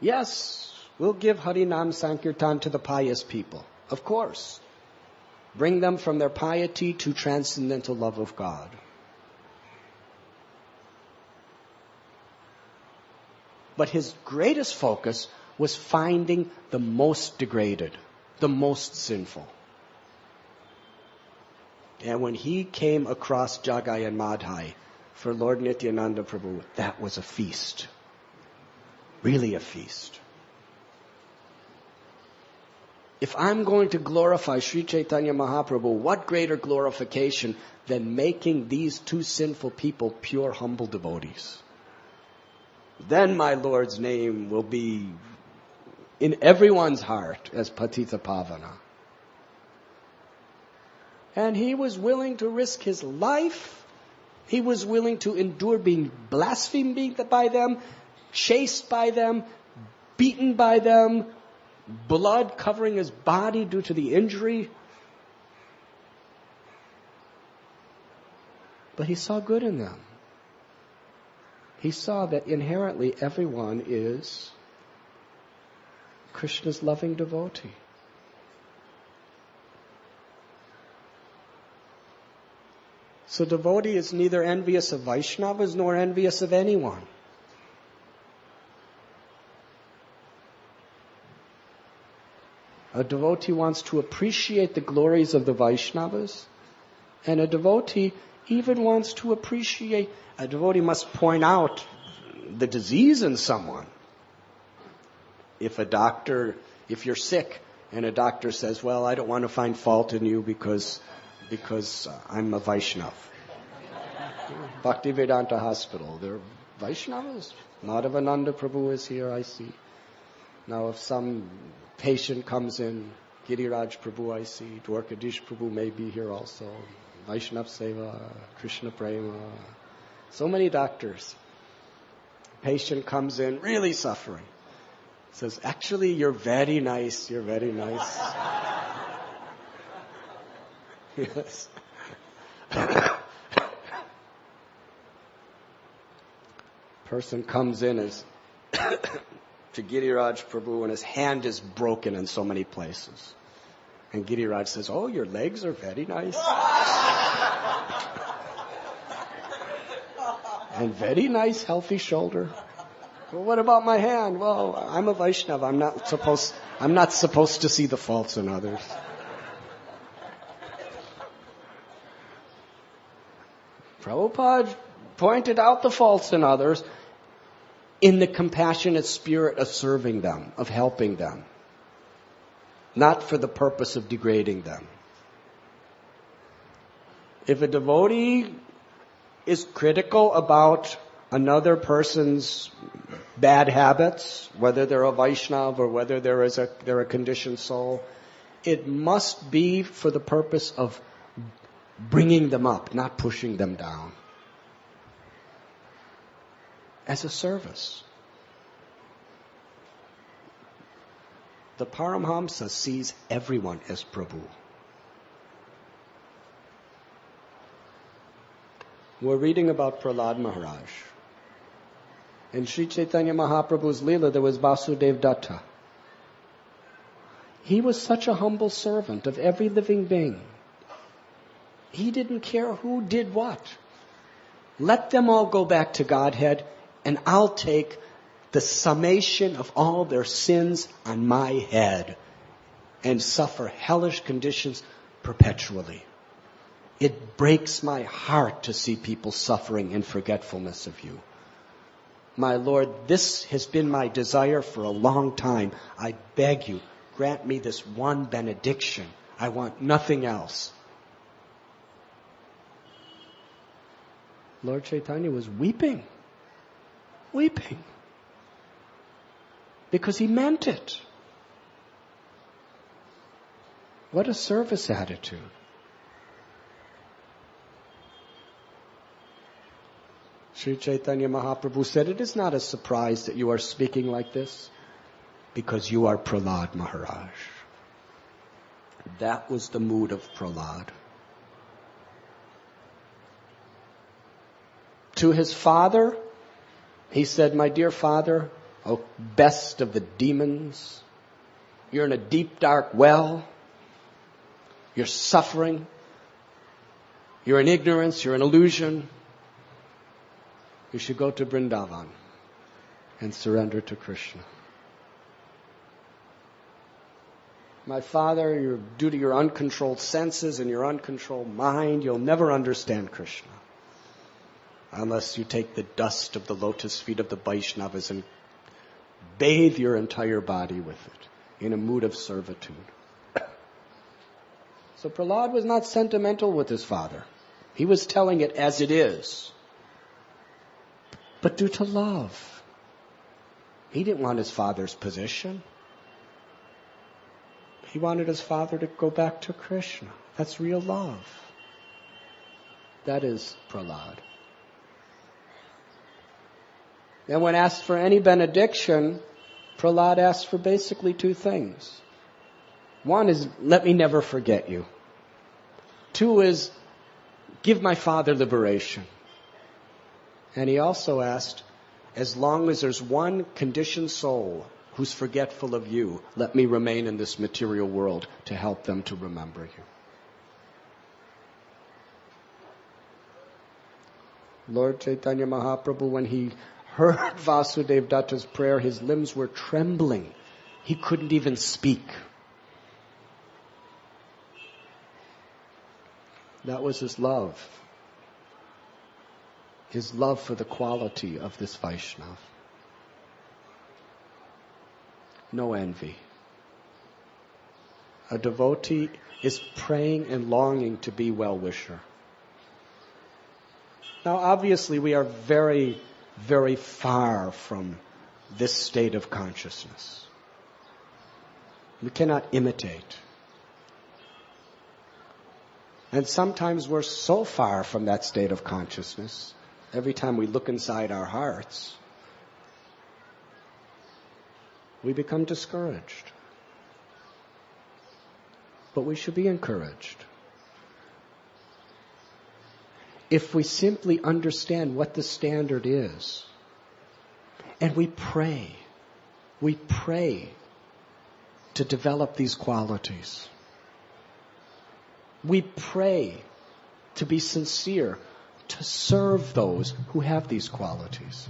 Yes, we'll give Harinam Sankirtan to the pious people, of course. Bring them from their piety to transcendental love of God. But his greatest focus was finding the most degraded, the most sinful. And when he came across Jagai and Madhai for Lord Nityananda Prabhu, that was a feast. Really a feast. If I'm going to glorify Sri Chaitanya Mahaprabhu, what greater glorification than making these two sinful people pure, humble devotees? Then my Lord's name will be in everyone's heart as Patita Pavana. And he was willing to risk his life. He was willing to endure being blasphemed by them, chased by them, beaten by them, blood covering his body due to the injury. But he saw good in them. He saw that inherently everyone is Krishna's loving devotee. So devotee is neither envious of Vaishnavas nor envious of anyone. A devotee wants to appreciate the glories of the Vaishnavas, and a devotee even wants to appreciate. A devotee must point out the disease in someone. If you're sick and a doctor says, well, I don't want to find fault in you because I'm a Vaishnav. Bhaktivedanta Hospital, they're Vaishnavas. Madhavananda Prabhu is here, I see. Now if some patient comes in, Giriraj Prabhu I see, Dwarkadish Prabhu may be here also, Vaishnav Seva, Krishna Prema, so many doctors. Patient comes in, really suffering. Says, actually, you're very nice. Yes. Person comes in as to Giriraj Prabhu and his hand is broken in so many places. And Giriraj says, oh, your legs are very nice. And very nice, healthy shoulder. Well, what about my hand? Well, I'm a Vaishnava. I'm not supposed to see the faults in others. Prabhupada pointed out the faults in others in the compassionate spirit of serving them, of helping them, not for the purpose of degrading them. If a devotee is critical about another person's bad habits, whether they're a Vaishnava or whether they're a conditioned soul, it must be for the purpose of bringing them up, not pushing them down. As a service. The Paramhamsa sees everyone as Prabhu. We're reading about Prahlad Maharaj. In Sri Chaitanya Mahaprabhu's Leela, there was Vasudev Datta. He was such a humble servant of every living being. He didn't care who did what. Let them all go back to Godhead, and I'll take the summation of all their sins on my head and suffer hellish conditions perpetually. It breaks my heart to see people suffering in forgetfulness of you. My Lord, this has been my desire for a long time. I beg you, grant me this one benediction. I want nothing else. Lord Chaitanya was weeping. Because he meant it. What a service attitude. Sri Chaitanya Mahaprabhu said, it is not a surprise that you are speaking like this, because you are Prahlad Maharaj. That was the mood of Prahlad. To his father, he said, my dear father, oh best of the demons, you're in a deep dark well, you're suffering, you're in ignorance, you're in illusion. You should go to Vrindavan and surrender to Krishna. My father, due to your uncontrolled senses and your uncontrolled mind, you'll never understand Krishna unless you take the dust of the lotus feet of the Vaishnavas and bathe your entire body with it in a mood of servitude. So Prahlad was not sentimental with his father. He was telling it as it is. But due to love. He didn't want his father's position. He wanted his father to go back to Krishna. That's real love. That is Prahlad. And when asked for any benediction, Prahlad asked for basically two things. One is, let me never forget you. Two is, give my father liberation. And he also asked, as long as there's one conditioned soul who's forgetful of you, let me remain in this material world to help them to remember you. Lord Chaitanya Mahaprabhu, when he heard Vasudev Datta's prayer, his limbs were trembling. He couldn't even speak. That was his love. is love for the quality of this Vaishnava. No envy. A devotee is praying and longing to be well-wisher. Now, obviously, we are very, very far from this state of consciousness. We cannot imitate. And sometimes we're so far from that state of consciousness, every time we look inside our hearts, we become discouraged. But we should be encouraged. If we simply understand what the standard is, and we pray to develop these qualities. We pray to be sincere, to serve those who have these qualities.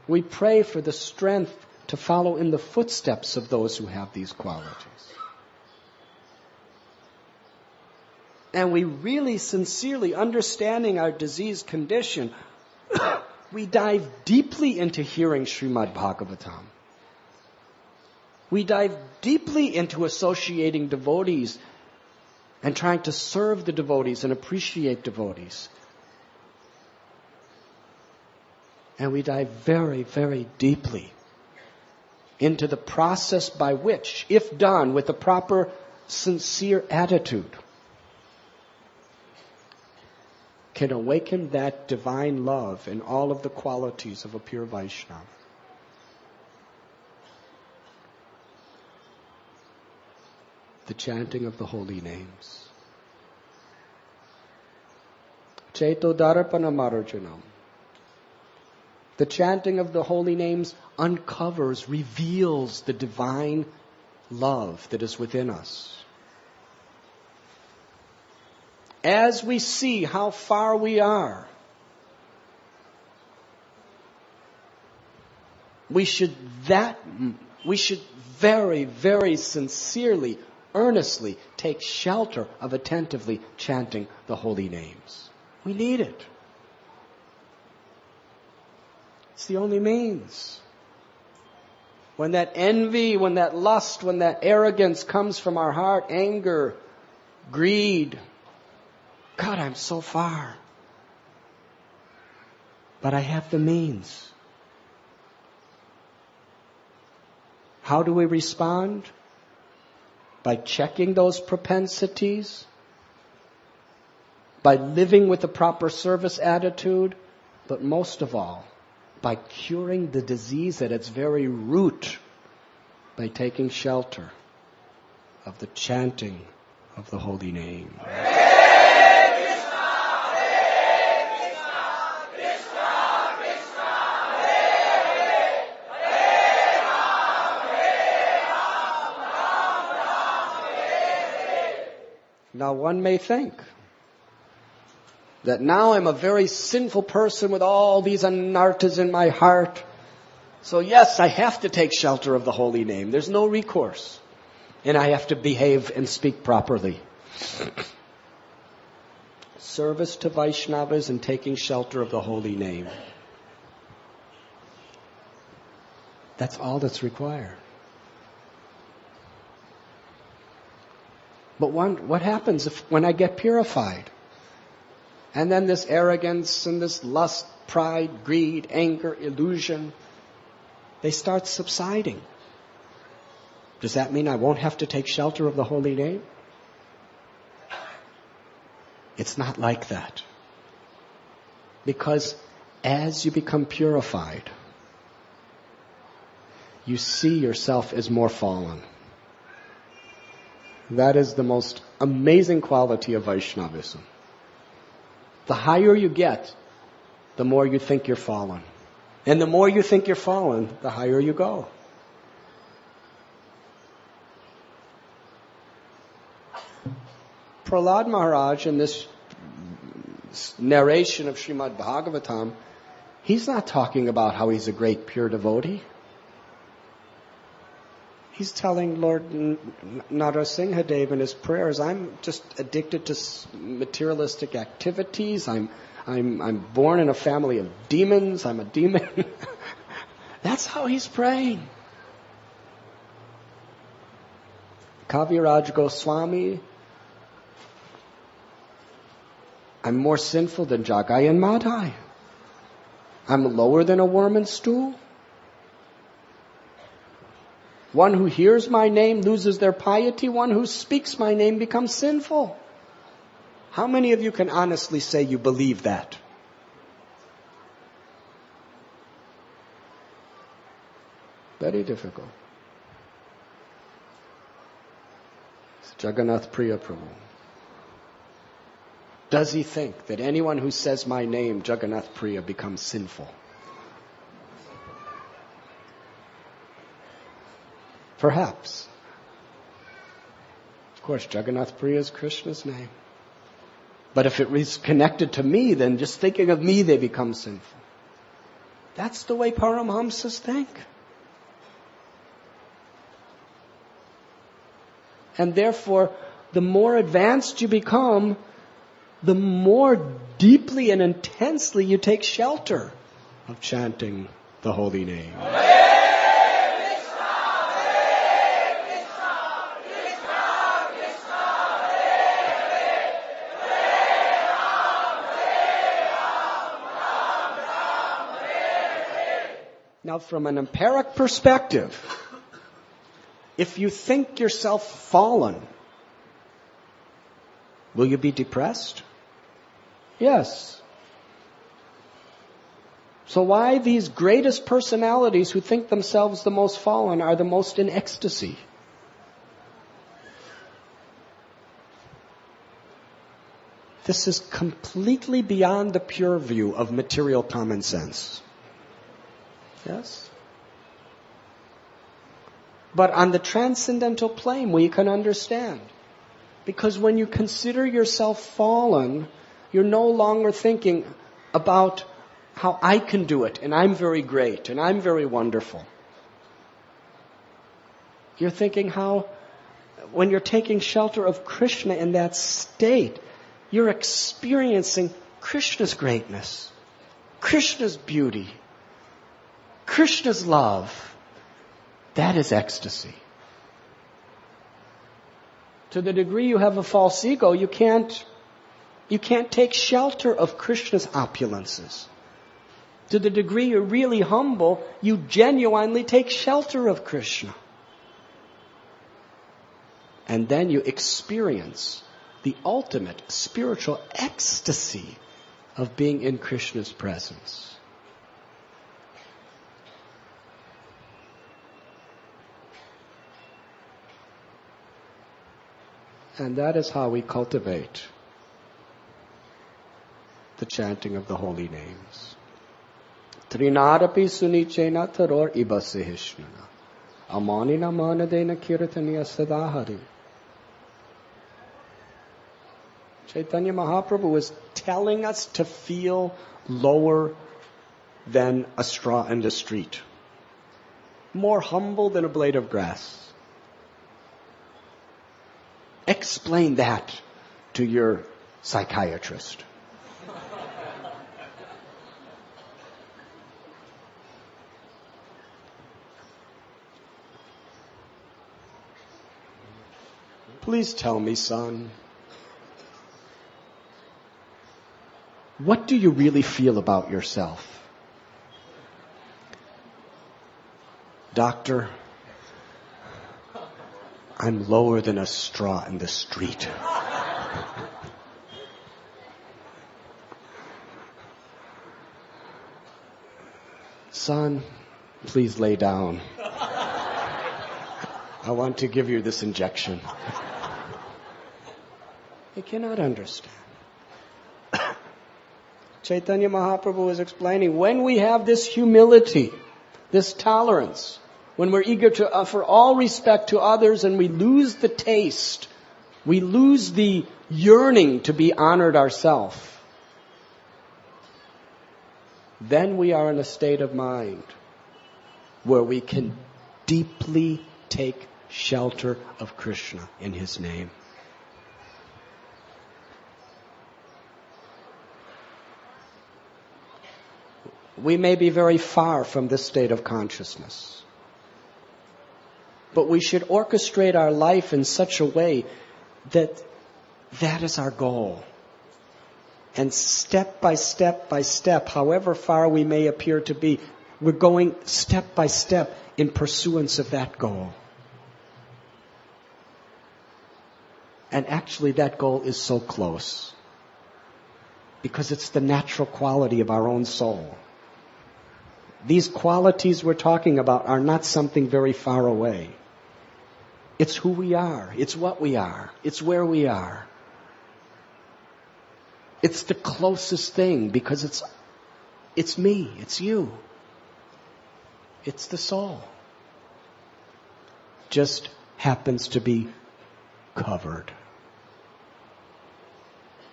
We pray for the strength to follow in the footsteps of those who have these qualities. And we really sincerely, understanding our diseased condition, we dive deeply into hearing Srimad Bhagavatam. We dive deeply into associating devotees and trying to serve the devotees and appreciate devotees. And we dive very, very deeply into the process by which, if done with a proper, sincere attitude, can awaken that divine love in all of the qualities of a pure Vaishnava. The chanting of the holy names. Cheto Darapana Marjanam. The chanting of the holy names uncovers, reveals the divine love that is within us. As we see how far we are, we should very, very sincerely, earnestly take shelter of attentively chanting the holy names. We need it. It's the only means. When that envy, when that lust, when that arrogance comes from our heart, anger, greed, God, I'm so far. But I have the means. How do we respond? By checking those propensities, by living with a proper service attitude, but most of all, by curing the disease at its very root, by taking shelter of the chanting of the holy name. Now one may think that now I'm a very sinful person with all these anarthas in my heart. So yes, I have to take shelter of the holy name. There's no recourse. And I have to behave and speak properly. Service to Vaishnavas and taking shelter of the holy name. That's all that's required. But what happens when I get purified? And then this arrogance and this lust, pride, greed, anger, illusion, they start subsiding. Does that mean I won't have to take shelter of the holy name? It's not like that. Because as you become purified, you see yourself as more fallen. That is the most amazing quality of Vaishnavism. The higher you get, the more you think you're fallen. And the more you think you're fallen, the higher you go. Prahlad Maharaj, in this narration of Srimad Bhagavatam, he's not talking about how he's a great pure devotee. He's telling Lord Narasimhadev in his prayers, I'm just addicted to materialistic activities. I'm I'm born in a family of demons. I'm a demon. That's how he's praying. Kaviraj Goswami, I'm more sinful than Jagai and Madhai. I'm lower than a worm and stool. One who hears my name loses their piety. One who speaks my name becomes sinful. How many of you can honestly say you believe that? Very difficult. It's Jagannath Priya Prabhu. Does he think that anyone who says my name, Jagannath Priya, becomes sinful? Perhaps. Of course, Jagannath Priya is Krishna's name. But if it is connected to me, then just thinking of me, they become sinful. That's the way Paramhamsas think. And therefore, the more advanced you become, the more deeply and intensely you take shelter of chanting the holy name. Now, from an empiric perspective, if you think yourself fallen, will you be depressed? Yes. So why these greatest personalities who think themselves the most fallen are the most in ecstasy? This is completely beyond the pure view of material common sense. Yes? But on the transcendental plane, we can understand. Because when you consider yourself fallen, you're no longer thinking about how I can do it, and I'm very great, and I'm very wonderful. You're thinking how, when you're taking shelter of Krishna in that state, you're experiencing Krishna's greatness, Krishna's beauty, Krishna's love. That is ecstasy. To the degree you have a false ego, you can't take shelter of Krishna's opulences. To the degree you're really humble, you genuinely take shelter of Krishna. And then you experience the ultimate spiritual ecstasy of being in Krishna's presence. And that is how we cultivate the chanting of the holy names. Trinadapi sunichena taror ibasihishnana. Amanina manadena kirtaniya sadahari. Chaitanya Mahaprabhu is telling us to feel lower than a straw in the street. More humble than a blade of grass. Explain that to your psychiatrist. Please tell me, son, what do you really feel about yourself? Doctor, I'm lower than a straw in the street. Son, please lay down. I want to give you this injection. They cannot understand. Chaitanya Mahaprabhu is explaining, when we have this humility, this tolerance, when we're eager to offer all respect to others and we lose the taste, we lose the yearning to be honored ourselves, then we are in a state of mind where we can deeply take shelter of Krishna in His name. We may be very far from this state of consciousness. But we should orchestrate our life in such a way that that is our goal. And step by step by step, however far we may appear to be, we're going step by step in pursuance of that goal. And actually that goal is so close. Because it's the natural quality of our own soul. These qualities we're talking about are not something very far away. It's who we are. It's what we are. It's where we are. It's the closest thing because it's me. It's you. It's the soul. Just happens to be covered.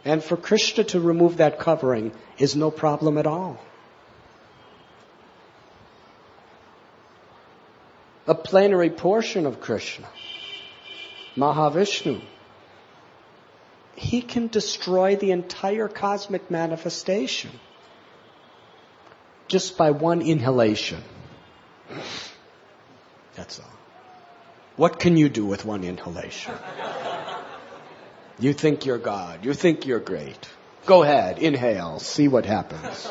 And for Krishna to remove that covering is no problem at all. A plenary portion of Krishna, Mahavishnu, he can destroy the entire cosmic manifestation just by one inhalation. That's all. What can you do with one inhalation? You think you're God. You think you're great. Go ahead, inhale, see what happens.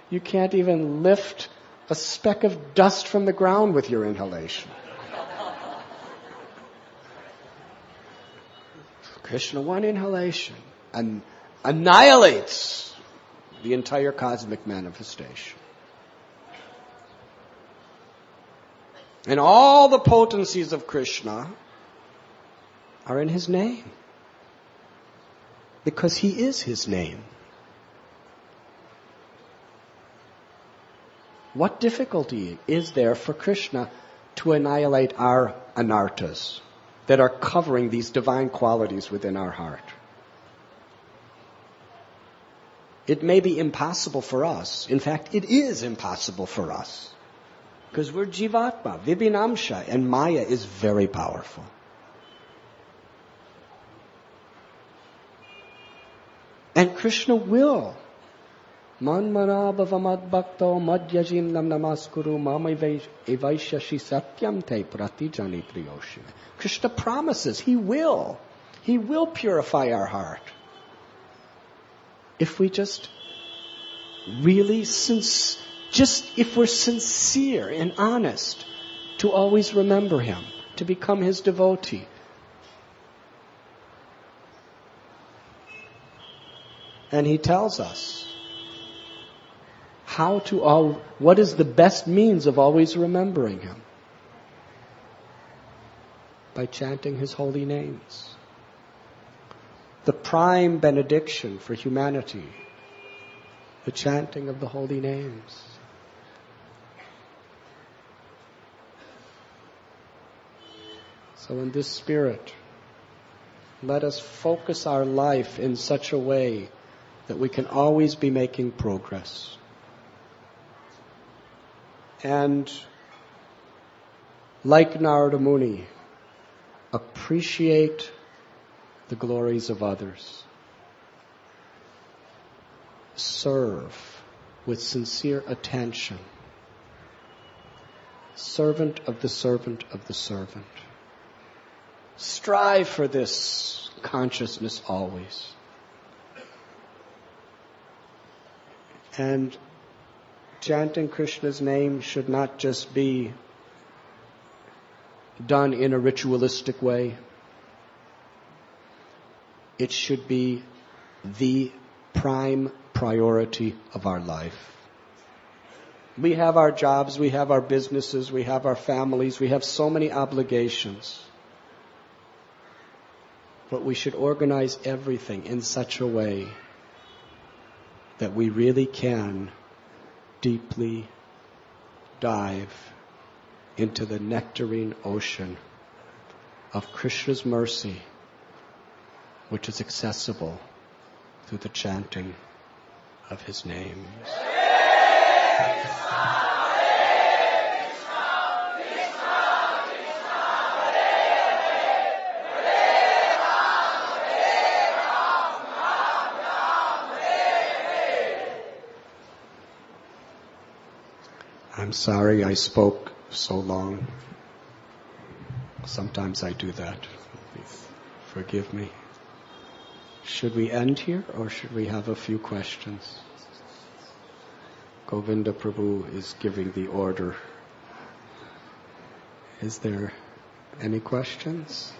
You can't even lift a speck of dust from the ground with your inhalation. Krishna, one inhalation, and annihilates the entire cosmic manifestation. And all the potencies of Krishna are in his name. Because he is his name. What difficulty is there for Krishna to annihilate our anartas that are covering these divine qualities within our heart? It may be impossible for us. In fact, it is impossible for us. Because we're Jivatma, Vibhinamsha, and Maya is very powerful. And Krishna will. Manmana bhavamad bhakto madhyajim nam namaskuru mamai evaishashi satyam te pratijani priyoshime. Krishna promises He will. He will purify our heart. If we just really if we're sincere and honest to always remember Him, to become His devotee. And He tells us what is the best means of always remembering Him? By chanting His holy names. The prime benediction for humanity, the chanting of the holy names. So in this spirit, let us focus our life in such a way that we can always be making progress. And like Narada Muni, appreciate the glories of others. Serve with sincere attention. Servant of the servant of the servant. Strive for this consciousness always. And chanting Krishna's name should not just be done in a ritualistic way. It should be the prime priority of our life. We have our jobs, we have our businesses, we have our families, we have so many obligations. But we should organize everything in such a way that we really can deeply dive into the nectarine ocean of Krishna's mercy, which is accessible through the chanting of His names. I'm sorry I spoke so long. Sometimes I do that. Please forgive me. Should we end here or should we have a few questions? Govinda Prabhu is giving the order. Is there any questions?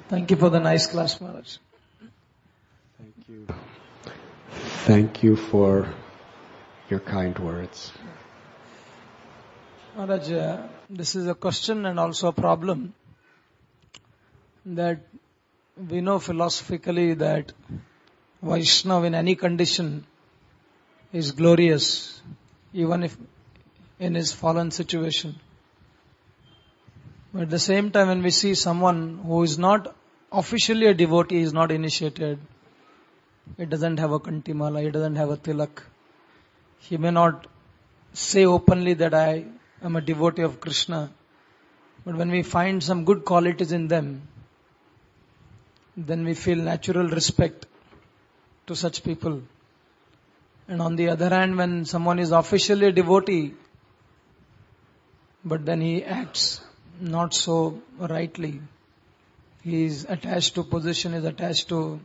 Thank you for the nice class, Maharaj. Thank you. Thank you for your kind words. Maharaj, this is a question and also a problem that we know philosophically that Vaishnava in any condition is glorious, even if in his fallen situation. But at the same time, when we see someone who is not officially a devotee, is not initiated, he doesn't have a kantimala, he doesn't have a tilak, he may not say openly that I am a devotee of Krishna, but when we find some good qualities in them, then we feel natural respect to such people. And on the other hand, when someone is officially a devotee, but then he acts not so rightly, he is attached to position, is attached to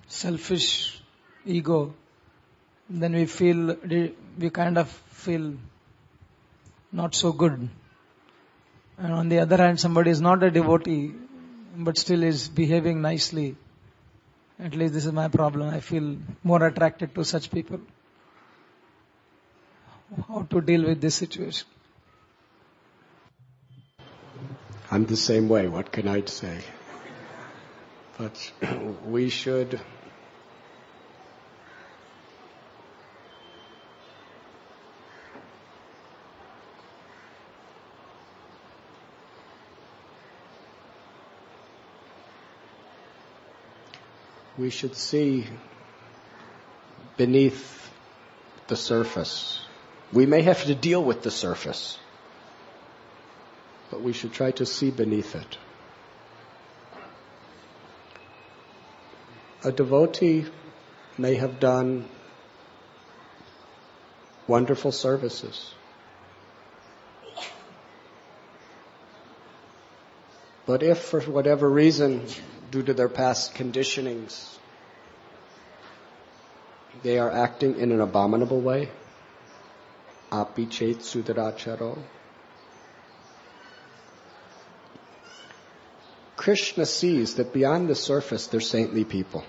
selfish ego, then we kind of feel not so good. And on the other hand, somebody is not a devotee, but still is behaving nicely. At least this is my problem. I feel more attracted to such people. How to deal with this situation? I'm the same way. What can I say? But we should see beneath the surface. We may have to deal with the surface, but we should try to see beneath it. A devotee may have done wonderful services, but if for whatever reason, due to their past conditionings, they are acting in an abominable way, api chet sudaracharo, Krishna sees that beyond the surface they're saintly people.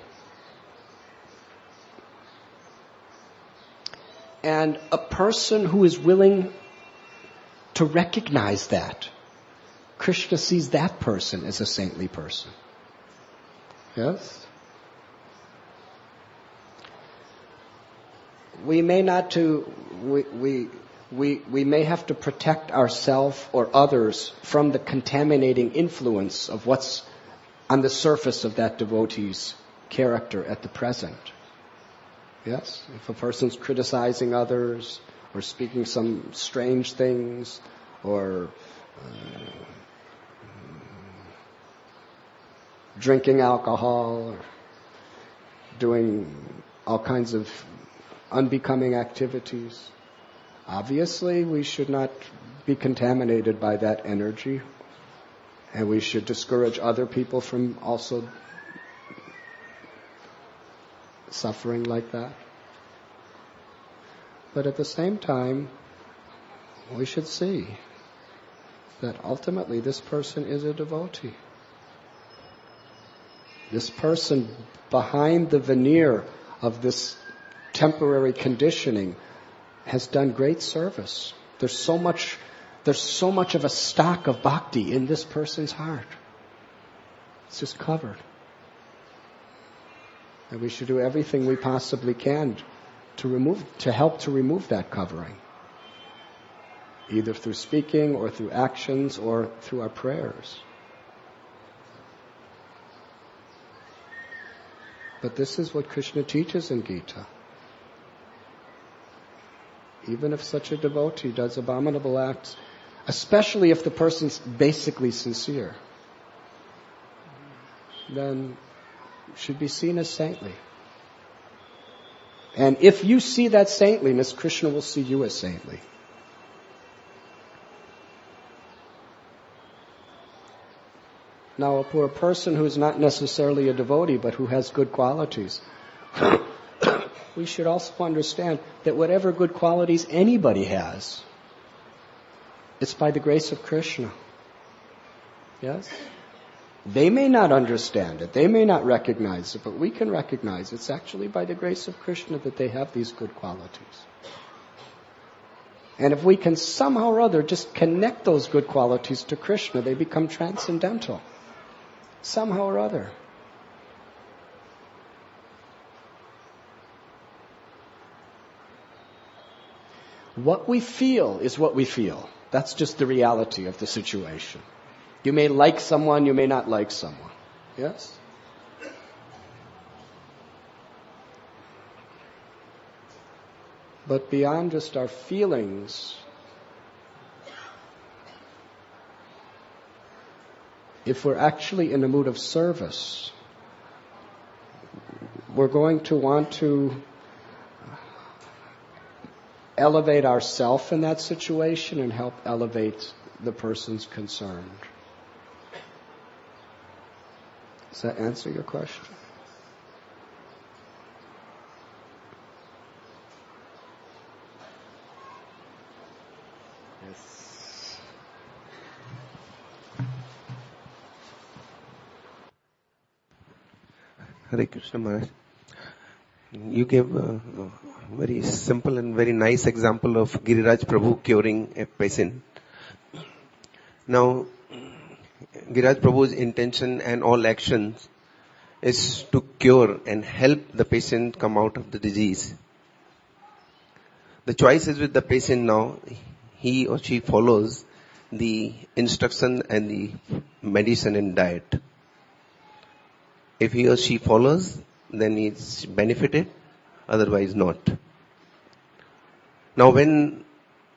And a person who is willing to recognize that, Krishna sees that person as a saintly person. Yes? We may have to protect ourselves or others from the contaminating influence of what's on the surface of that devotee's character at the present. Yes? If a person's criticizing others, or speaking some strange things, or drinking alcohol, or doing all kinds of unbecoming activities, obviously we should not be contaminated by that energy, and we should discourage other people from also suffering like that. But at the same time, we should see that ultimately this person is a devotee. This person, behind the veneer of this temporary conditioning, has done great service. There's so much of a stock of bhakti in this person's heart. It's just covered. And we should do everything we possibly can to help to remove that covering, either through speaking or through actions or through our prayers. But this is what Krishna teaches in Gita. Even if such a devotee does abominable acts, especially if the person's basically sincere, then should be seen as saintly. And if you see that saintliness, Krishna will see you as saintly. Now, for a person who is not necessarily a devotee, but who has good qualities, we should also understand that whatever good qualities anybody has, it's by the grace of Krishna. Yes? They may not understand it, they may not recognize it, but we can recognize it's actually by the grace of Krishna that they have these good qualities. And if we can somehow or other just connect those good qualities to Krishna, they become transcendental. Somehow or other. What we feel is what we feel. That's just the reality of the situation. You may like someone, you may not like someone. Yes? But beyond just our feelings, if we're actually in a mood of service, we're going to want to elevate ourselves in that situation and help elevate the persons concerned. Does that answer your question? Yes. Hare Krishna Maharaj. You gave a very simple and very nice example of Giriraj Prabhu curing a patient. Now, Giriraj Prabhu's intention and all actions is to cure and help the patient come out of the disease. The choice is with the patient now. He or she follows the instruction and the medicine and diet. If he or she follows, then he's benefited, otherwise not. Now when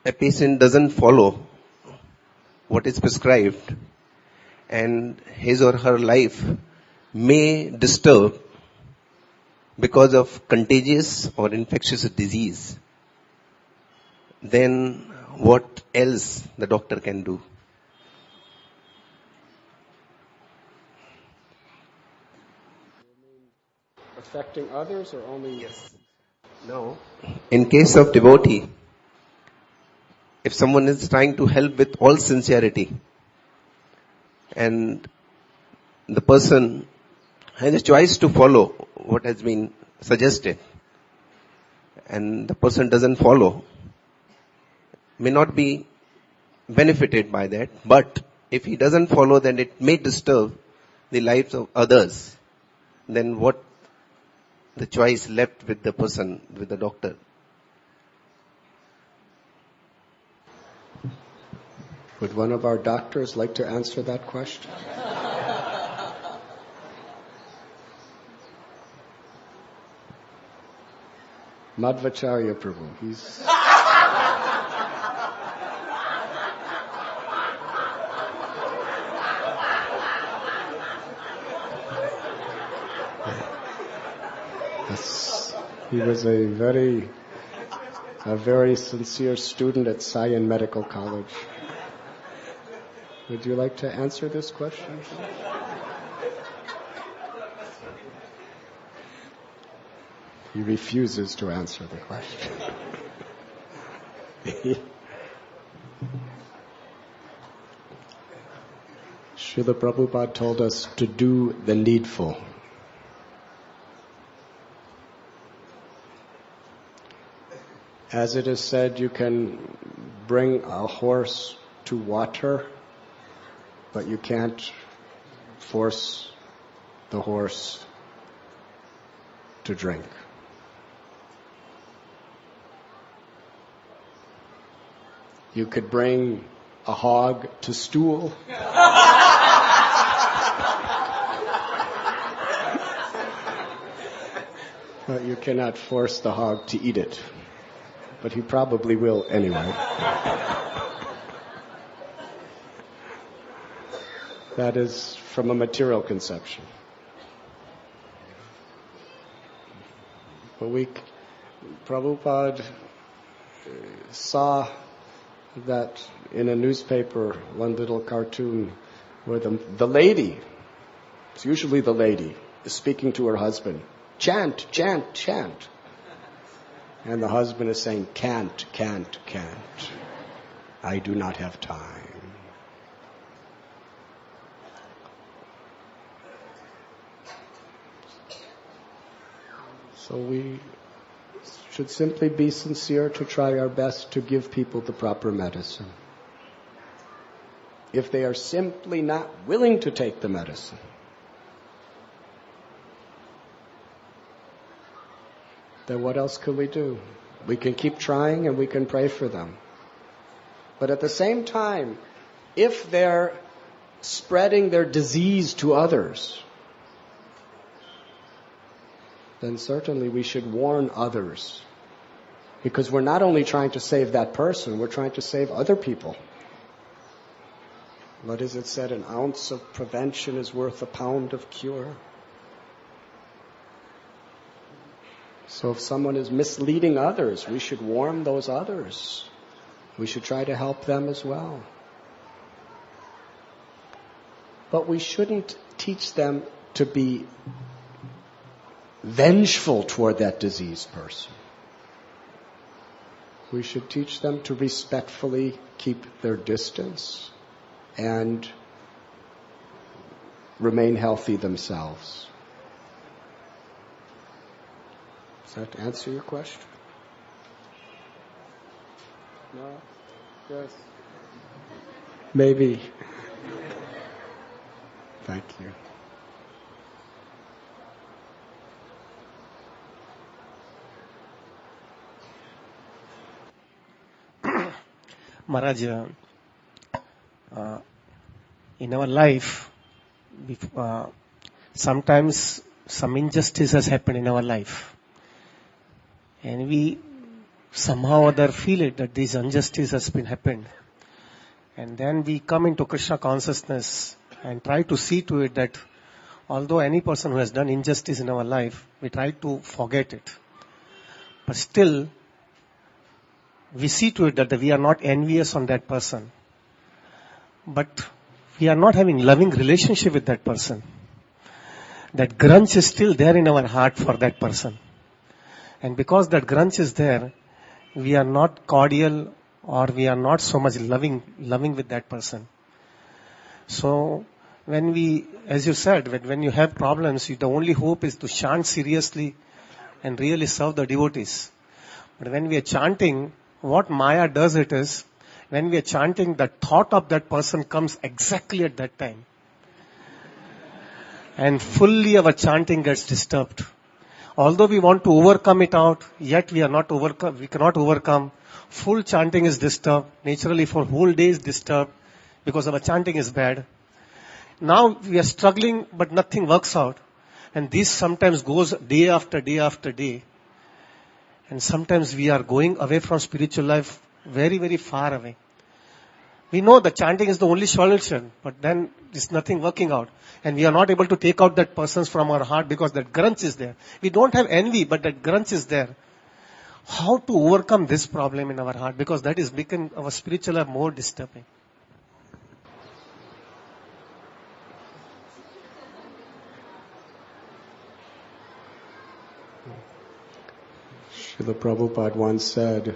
a patient doesn't follow what is prescribed and his or her life may disturb because of contagious or infectious disease, then what else the doctor can do? Affecting others or only... Yes. Now, in case of devotee, if someone is trying to help with all sincerity and the person has a choice to follow what has been suggested and the person doesn't follow, may not be benefited by that, but if he doesn't follow, then it may disturb the lives of others. Then what the choice left with the person, with the doctor? Would one of our doctors like to answer that question? Madhvacharya Prabhu, he's... Yes. He was a very sincere student at Sion Medical College. Would you like to answer this question? He refuses to answer the question. Srila Prabhupada told us to do the needful. As it is said, you can bring a horse to water, but you can't force the horse to drink. You could bring a hog to stool. But you cannot force the hog to eat it. But he probably will anyway. That is from a material conception. Prabhupada saw that in a newspaper, one little cartoon where the lady, it's usually the lady, is speaking to her husband. Chant, chant, chant. And the husband is saying, can't, can't, can't. I do not have time. So we should simply be sincere to try our best to give people the proper medicine. If they are simply not willing to take the medicine, then what else could we do? We can keep trying and we can pray for them. But at the same time, if they're spreading their disease to others, then certainly we should warn others. Because we're not only trying to save that person, we're trying to save other people. What is it said? An ounce of prevention is worth a pound of cure. So if someone is misleading others, we should warn those others. We should try to help them as well. But we shouldn't teach them to be vengeful toward that diseased person. We should teach them to respectfully keep their distance and remain healthy themselves. Does that answer your question? No? Yes? Maybe. Thank you. Maharaj, in our life, sometimes some injustice has happened in our life. And we somehow or other feel it that this injustice has been happened. And then we come into Krishna consciousness and try to see to it that although any person who has done injustice in our life, we try to forget it. But still, we see to it that we are not envious on that person. But we are not having loving relationship with that person. That grudge is still there in our heart for that person. And because that grudge is there, we are not cordial or we are not so much loving with that person. So when we, as you said, when you have problems, the only hope is to chant seriously and really serve the devotees. But when we are chanting, what Maya does it is, when we are chanting, the thought of that person comes exactly at that time. And fully our chanting gets disturbed. Although we want to overcome it out, yet we cannot overcome. Full chanting is disturbed. Naturally for whole day is disturbed because our chanting is bad. Now we are struggling, but nothing works out. And this sometimes goes day after day after day. And sometimes we are going away from spiritual life very, very far away. We know that chanting is the only solution, but then there's nothing working out. And we are not able to take out that person from our heart because that grudge is there. We don't have envy, but that grudge is there. How to overcome this problem in our heart? Because that is making our spiritual life more disturbing. Srila Prabhupada once said,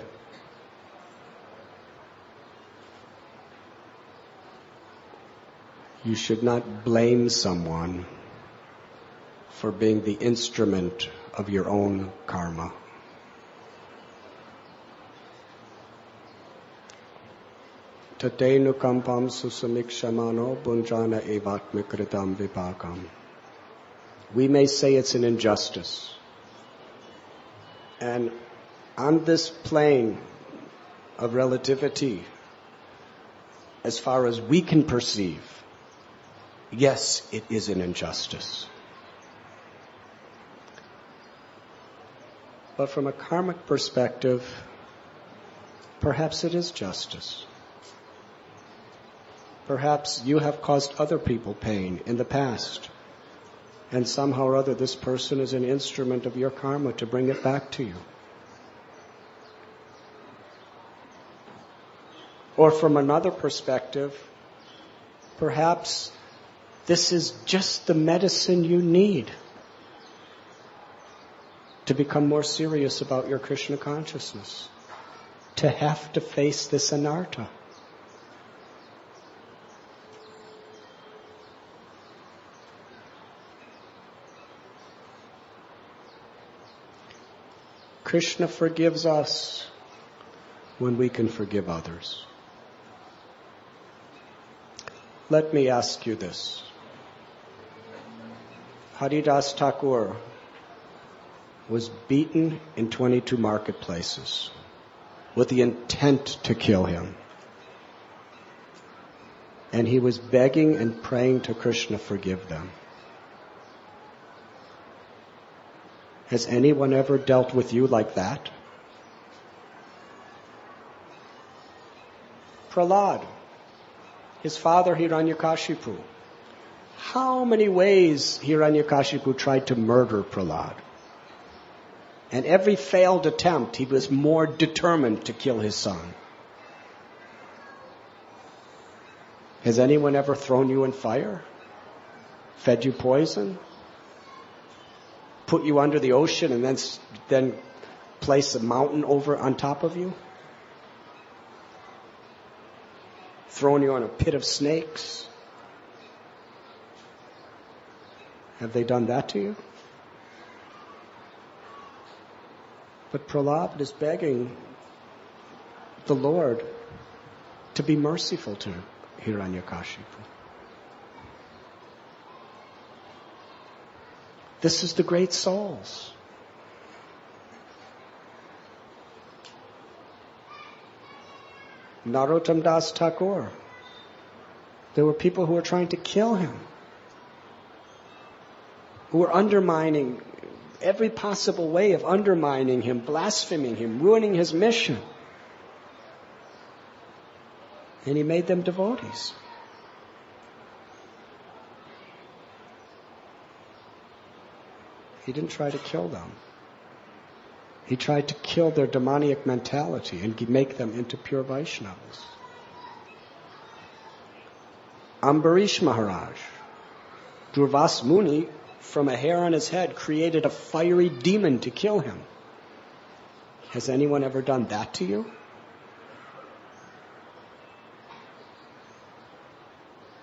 you should not blame someone for being the instrument of your own karma. Tatenu kampam susamikshamano bunjana evatmikritam vipakam. We may say it's an injustice. And on this plane of relativity, as far as we can perceive, yes, it is an injustice. But from a karmic perspective, perhaps it is justice. Perhaps you have caused other people pain in the past, And somehow or other this person is an instrument of your karma to bring it back to you. Or from another perspective, perhaps this is just the medicine you need to become more serious about your Krishna consciousness. To have to face this anartha. Krishna forgives us when we can forgive others. Let me ask you this. Haridas Thakur was beaten in 22 marketplaces with the intent to kill him. And he was begging and praying to Krishna, forgive them. Has anyone ever dealt with you like that? Prahlad, his father Hiranyakashipu. How many ways Hiranyakashipu tried to murder Prahlad? And every failed attempt, he was more determined to kill his son. Has anyone ever thrown you in fire? Fed you poison? Put you under the ocean and then place a mountain over on top of you? Thrown you on a pit of snakes? Have they done that to you? But Prahlad is begging the Lord to be merciful to Hiranyakashipu. This is the great souls. Narottam Das Thakur. There were people who were trying to kill him, who were undermining every possible way of undermining him, blaspheming him, ruining his mission. And he made them devotees. He didn't try to kill them. He tried to kill their demoniac mentality and make them into pure Vaishnavas. Ambarish Maharaj, Durvas Muni, from a hair on his head, created a fiery demon to kill him. Has anyone ever done that to you?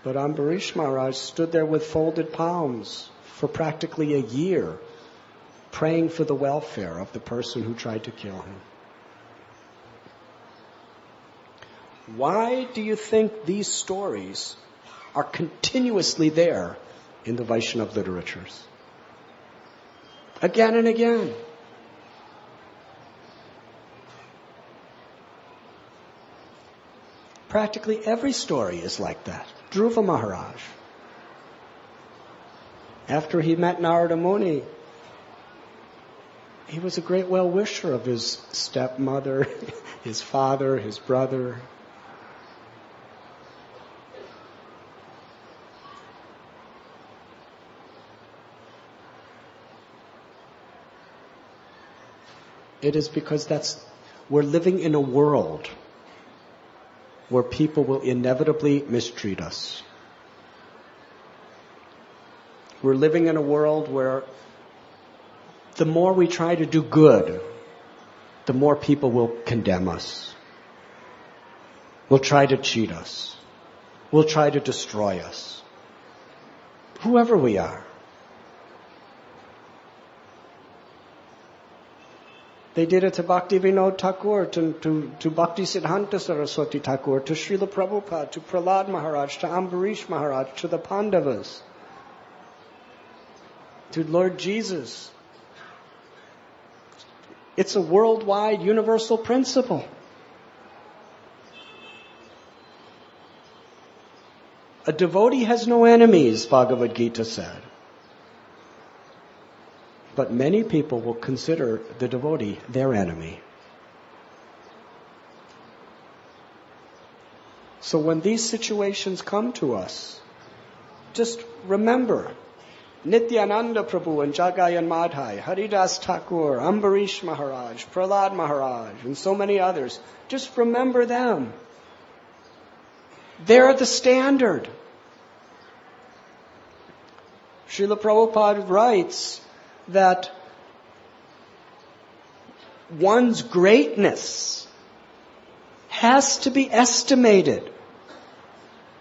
But Ambarish Maharaj stood there with folded palms for practically a year, praying for the welfare of the person who tried to kill him. Why do you think these stories are continuously there in the Vaishnava literatures? Again and again. Practically every story is like that. Dhruva Maharaj, after he met Narada Muni, he was a great well-wisher of his stepmother, his father, his brother. It is because we're living in a world where people will inevitably mistreat us. We're living in a world where the more we try to do good, the more people will condemn us. Will try to cheat us. Will try to destroy us. Whoever we are. They did it to Bhakti Vinod Thakur, to Bhakti Siddhanta Saraswati Thakur, to Srila Prabhupada, to Prahlad Maharaj, to Ambarish Maharaj, to the Pandavas, to Lord Jesus. It's a worldwide universal principle. A devotee has no enemies, Bhagavad Gita said. But many people will consider the devotee their enemy. So when these situations come to us, just remember Nityananda Prabhu and Jagayan Madhai, Haridas Thakur, Ambarish Maharaj, Prahlad Maharaj, and so many others. Just remember them. They're the standard. Srila Prabhupada writes that one's greatness has to be estimated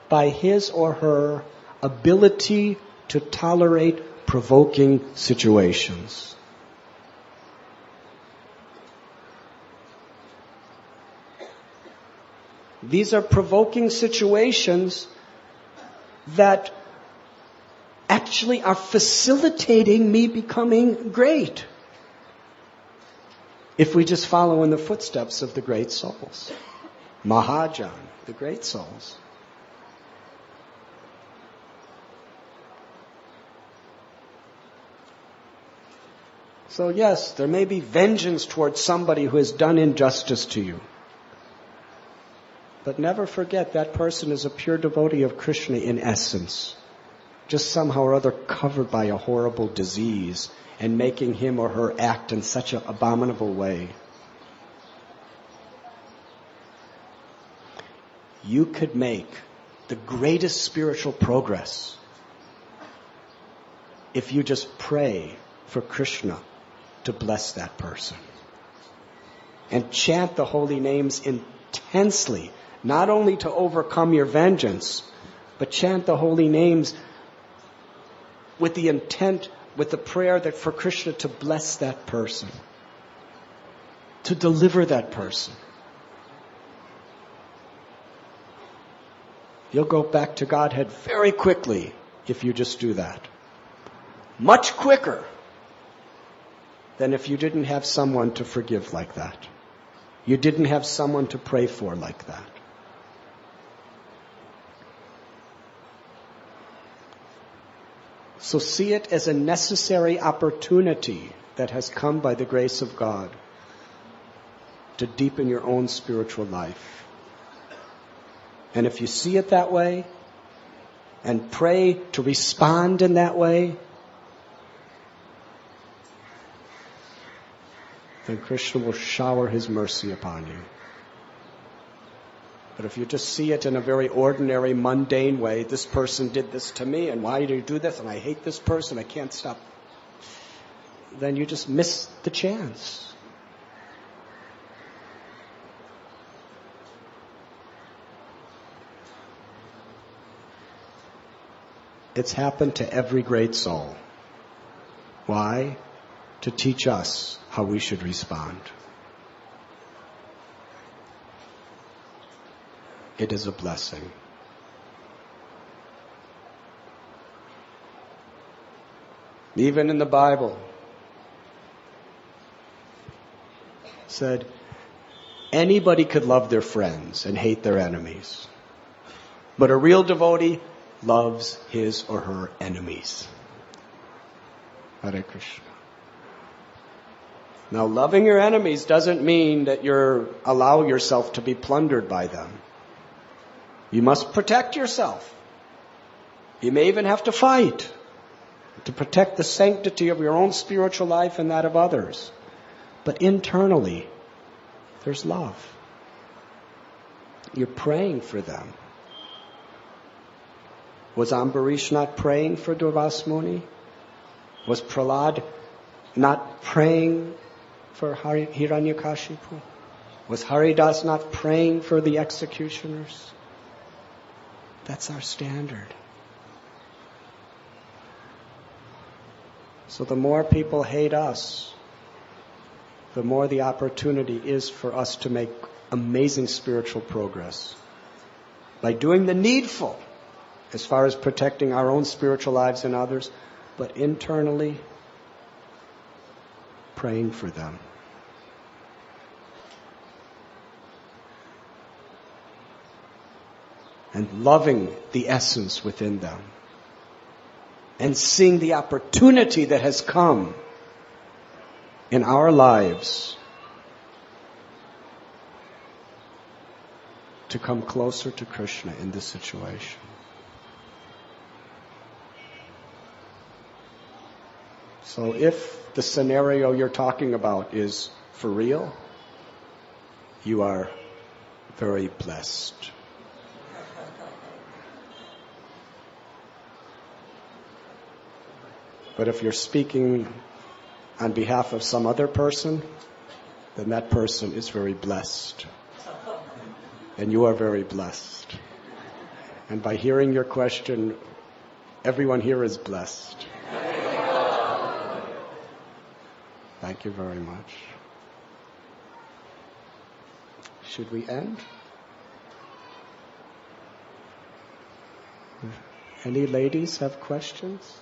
by his or her ability to tolerate provoking situations. These are provoking situations that actually are facilitating me becoming great. If we just follow in the footsteps of the great souls. Mahajan, the great souls. So yes, there may be vengeance towards somebody who has done injustice to you. But never forget that person is a pure devotee of Krishna in essence. Just somehow or other covered by a horrible disease and making him or her act in such an abominable way. You could make the greatest spiritual progress if you just pray for Krishna to bless that person. And chant the holy names intensely, not only to overcome your vengeance, but chant the holy names with the intent, with the prayer that for Krishna to bless that person, to deliver that person. You'll go back to Godhead very quickly if you just do that. Much quicker than if you didn't have someone to forgive like that. You didn't have someone to pray for like that. So see it as a necessary opportunity that has come by the grace of God to deepen your own spiritual life. And if you see it that way, and pray to respond in that way, then Krishna will shower His mercy upon you. But if you just see it in a very ordinary, mundane way, this person did this to me, and why do you do this, and I hate this person, I can't stop, then you just miss the chance. It's happened to every great soul. Why? To teach us how we should respond. It is a blessing. Even in the Bible, said anybody could love their friends and hate their enemies. But a real devotee loves his or her enemies. Hare Krishna. Now, loving your enemies doesn't mean that you allow yourself to be plundered by them. You must protect yourself. You may even have to fight to protect the sanctity of your own spiritual life and that of others. But internally, there's love. You're praying for them. Was Ambarish not praying for Durvas Muni? Was Prahlad not praying for Hiranyakashipu? Was Haridas not praying for the executioners? That's our standard. So the more people hate us, the more the opportunity is for us to make amazing spiritual progress. By doing the needful, as far as protecting our own spiritual lives and others, but internally praying for them. And loving the essence within them. And seeing the opportunity that has come in our lives to come closer to Krishna in this situation. So if the scenario you're talking about is for real, you are very blessed. But if you're speaking on behalf of some other person, then that person is very blessed. And you are very blessed. And by hearing your question, everyone here is blessed. Thank you very much. Should we end? Any ladies have questions?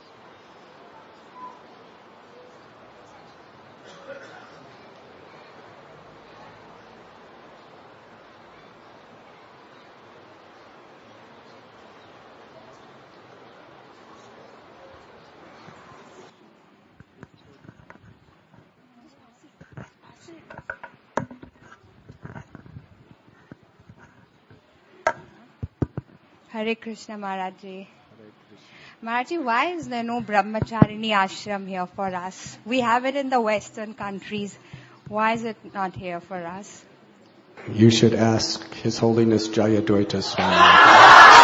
Hare Krishna Maharaji. Maharaji, why is there no Brahmacharini ashram here for us? We have it in the Western countries. Why is it not here for us? You should ask His Holiness Jayadvaita Swami.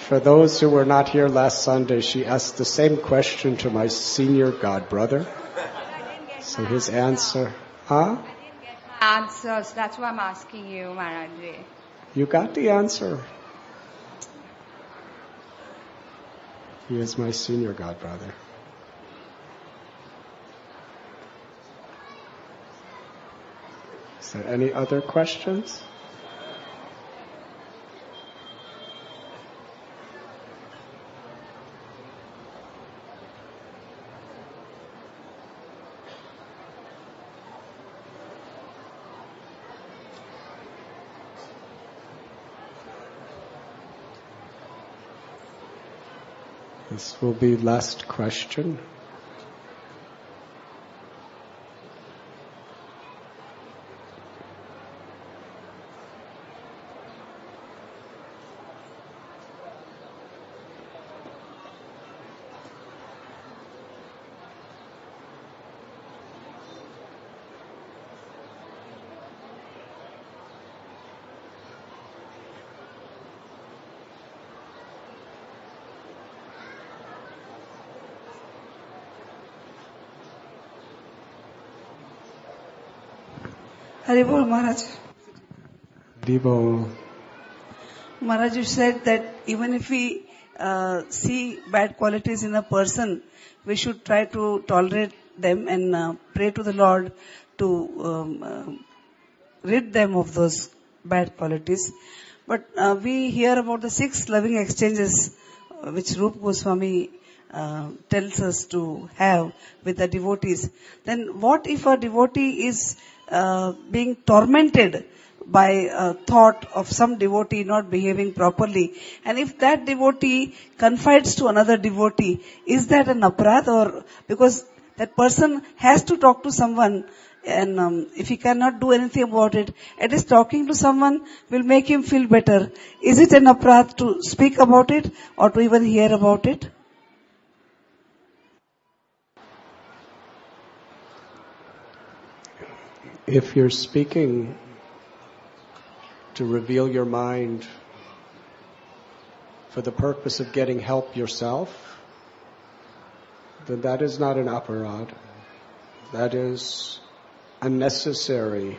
For those who were not here last Sunday, she asked the same question to my senior god brother. So his answer, I didn't get my answers. That's why I'm asking you, Maharaji. You got the answer. He is my senior god brother. Is there any other questions? This will be last question. Haribol Maharaj. Haribol. Maharaj, you said that even if we see bad qualities in a person, we should try to tolerate them and pray to the Lord to rid them of those bad qualities. But we hear about the 6 loving exchanges which Rupa Goswami tells us to have with the devotees. Then what if a devotee is being tormented by a thought of some devotee not behaving properly, and if that devotee confides to another devotee, is that an aparadh? Or because that person has to talk to someone, and if he cannot do anything about it, at least talking to someone will make him feel better. Is it an aparadh to speak about it or to even hear about it? If you're speaking to reveal your mind for the purpose of getting help yourself, then that is not an aparadh. That is a necessary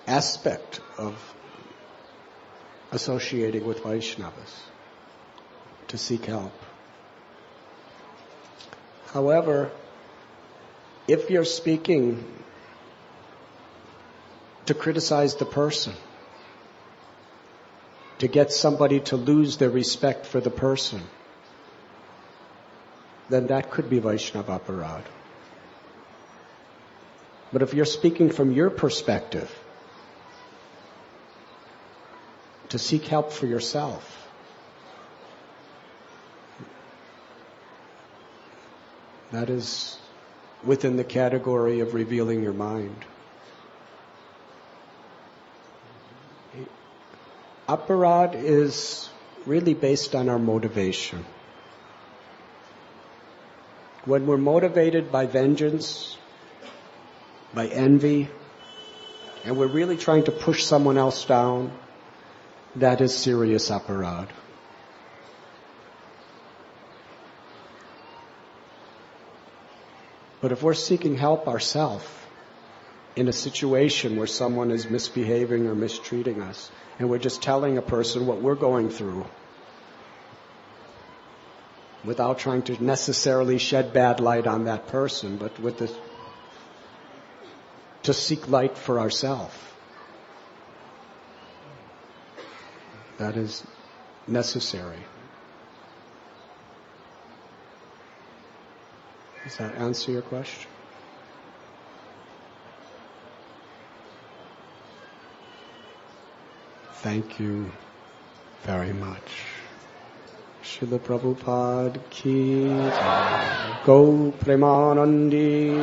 aspect of associating with Vaishnavas, to seek help. However, if you're speaking to criticize the person, to get somebody to lose their respect for the person, then that could be Vaishnava aparadh. But if you're speaking from your perspective, to seek help for yourself. That is within the category of revealing your mind. Aparad is really based on our motivation. When we're motivated by vengeance, by envy, and we're really trying to push someone else down, that is serious aparad. But if we're seeking help ourselves in a situation where someone is misbehaving or mistreating us, and we're just telling a person what we're going through, without trying to necessarily shed bad light on that person, but to seek light for ourselves, that is necessary. Does that answer your question? Thank you very much. Srila Prabhupada ki jai. Go Premanandi.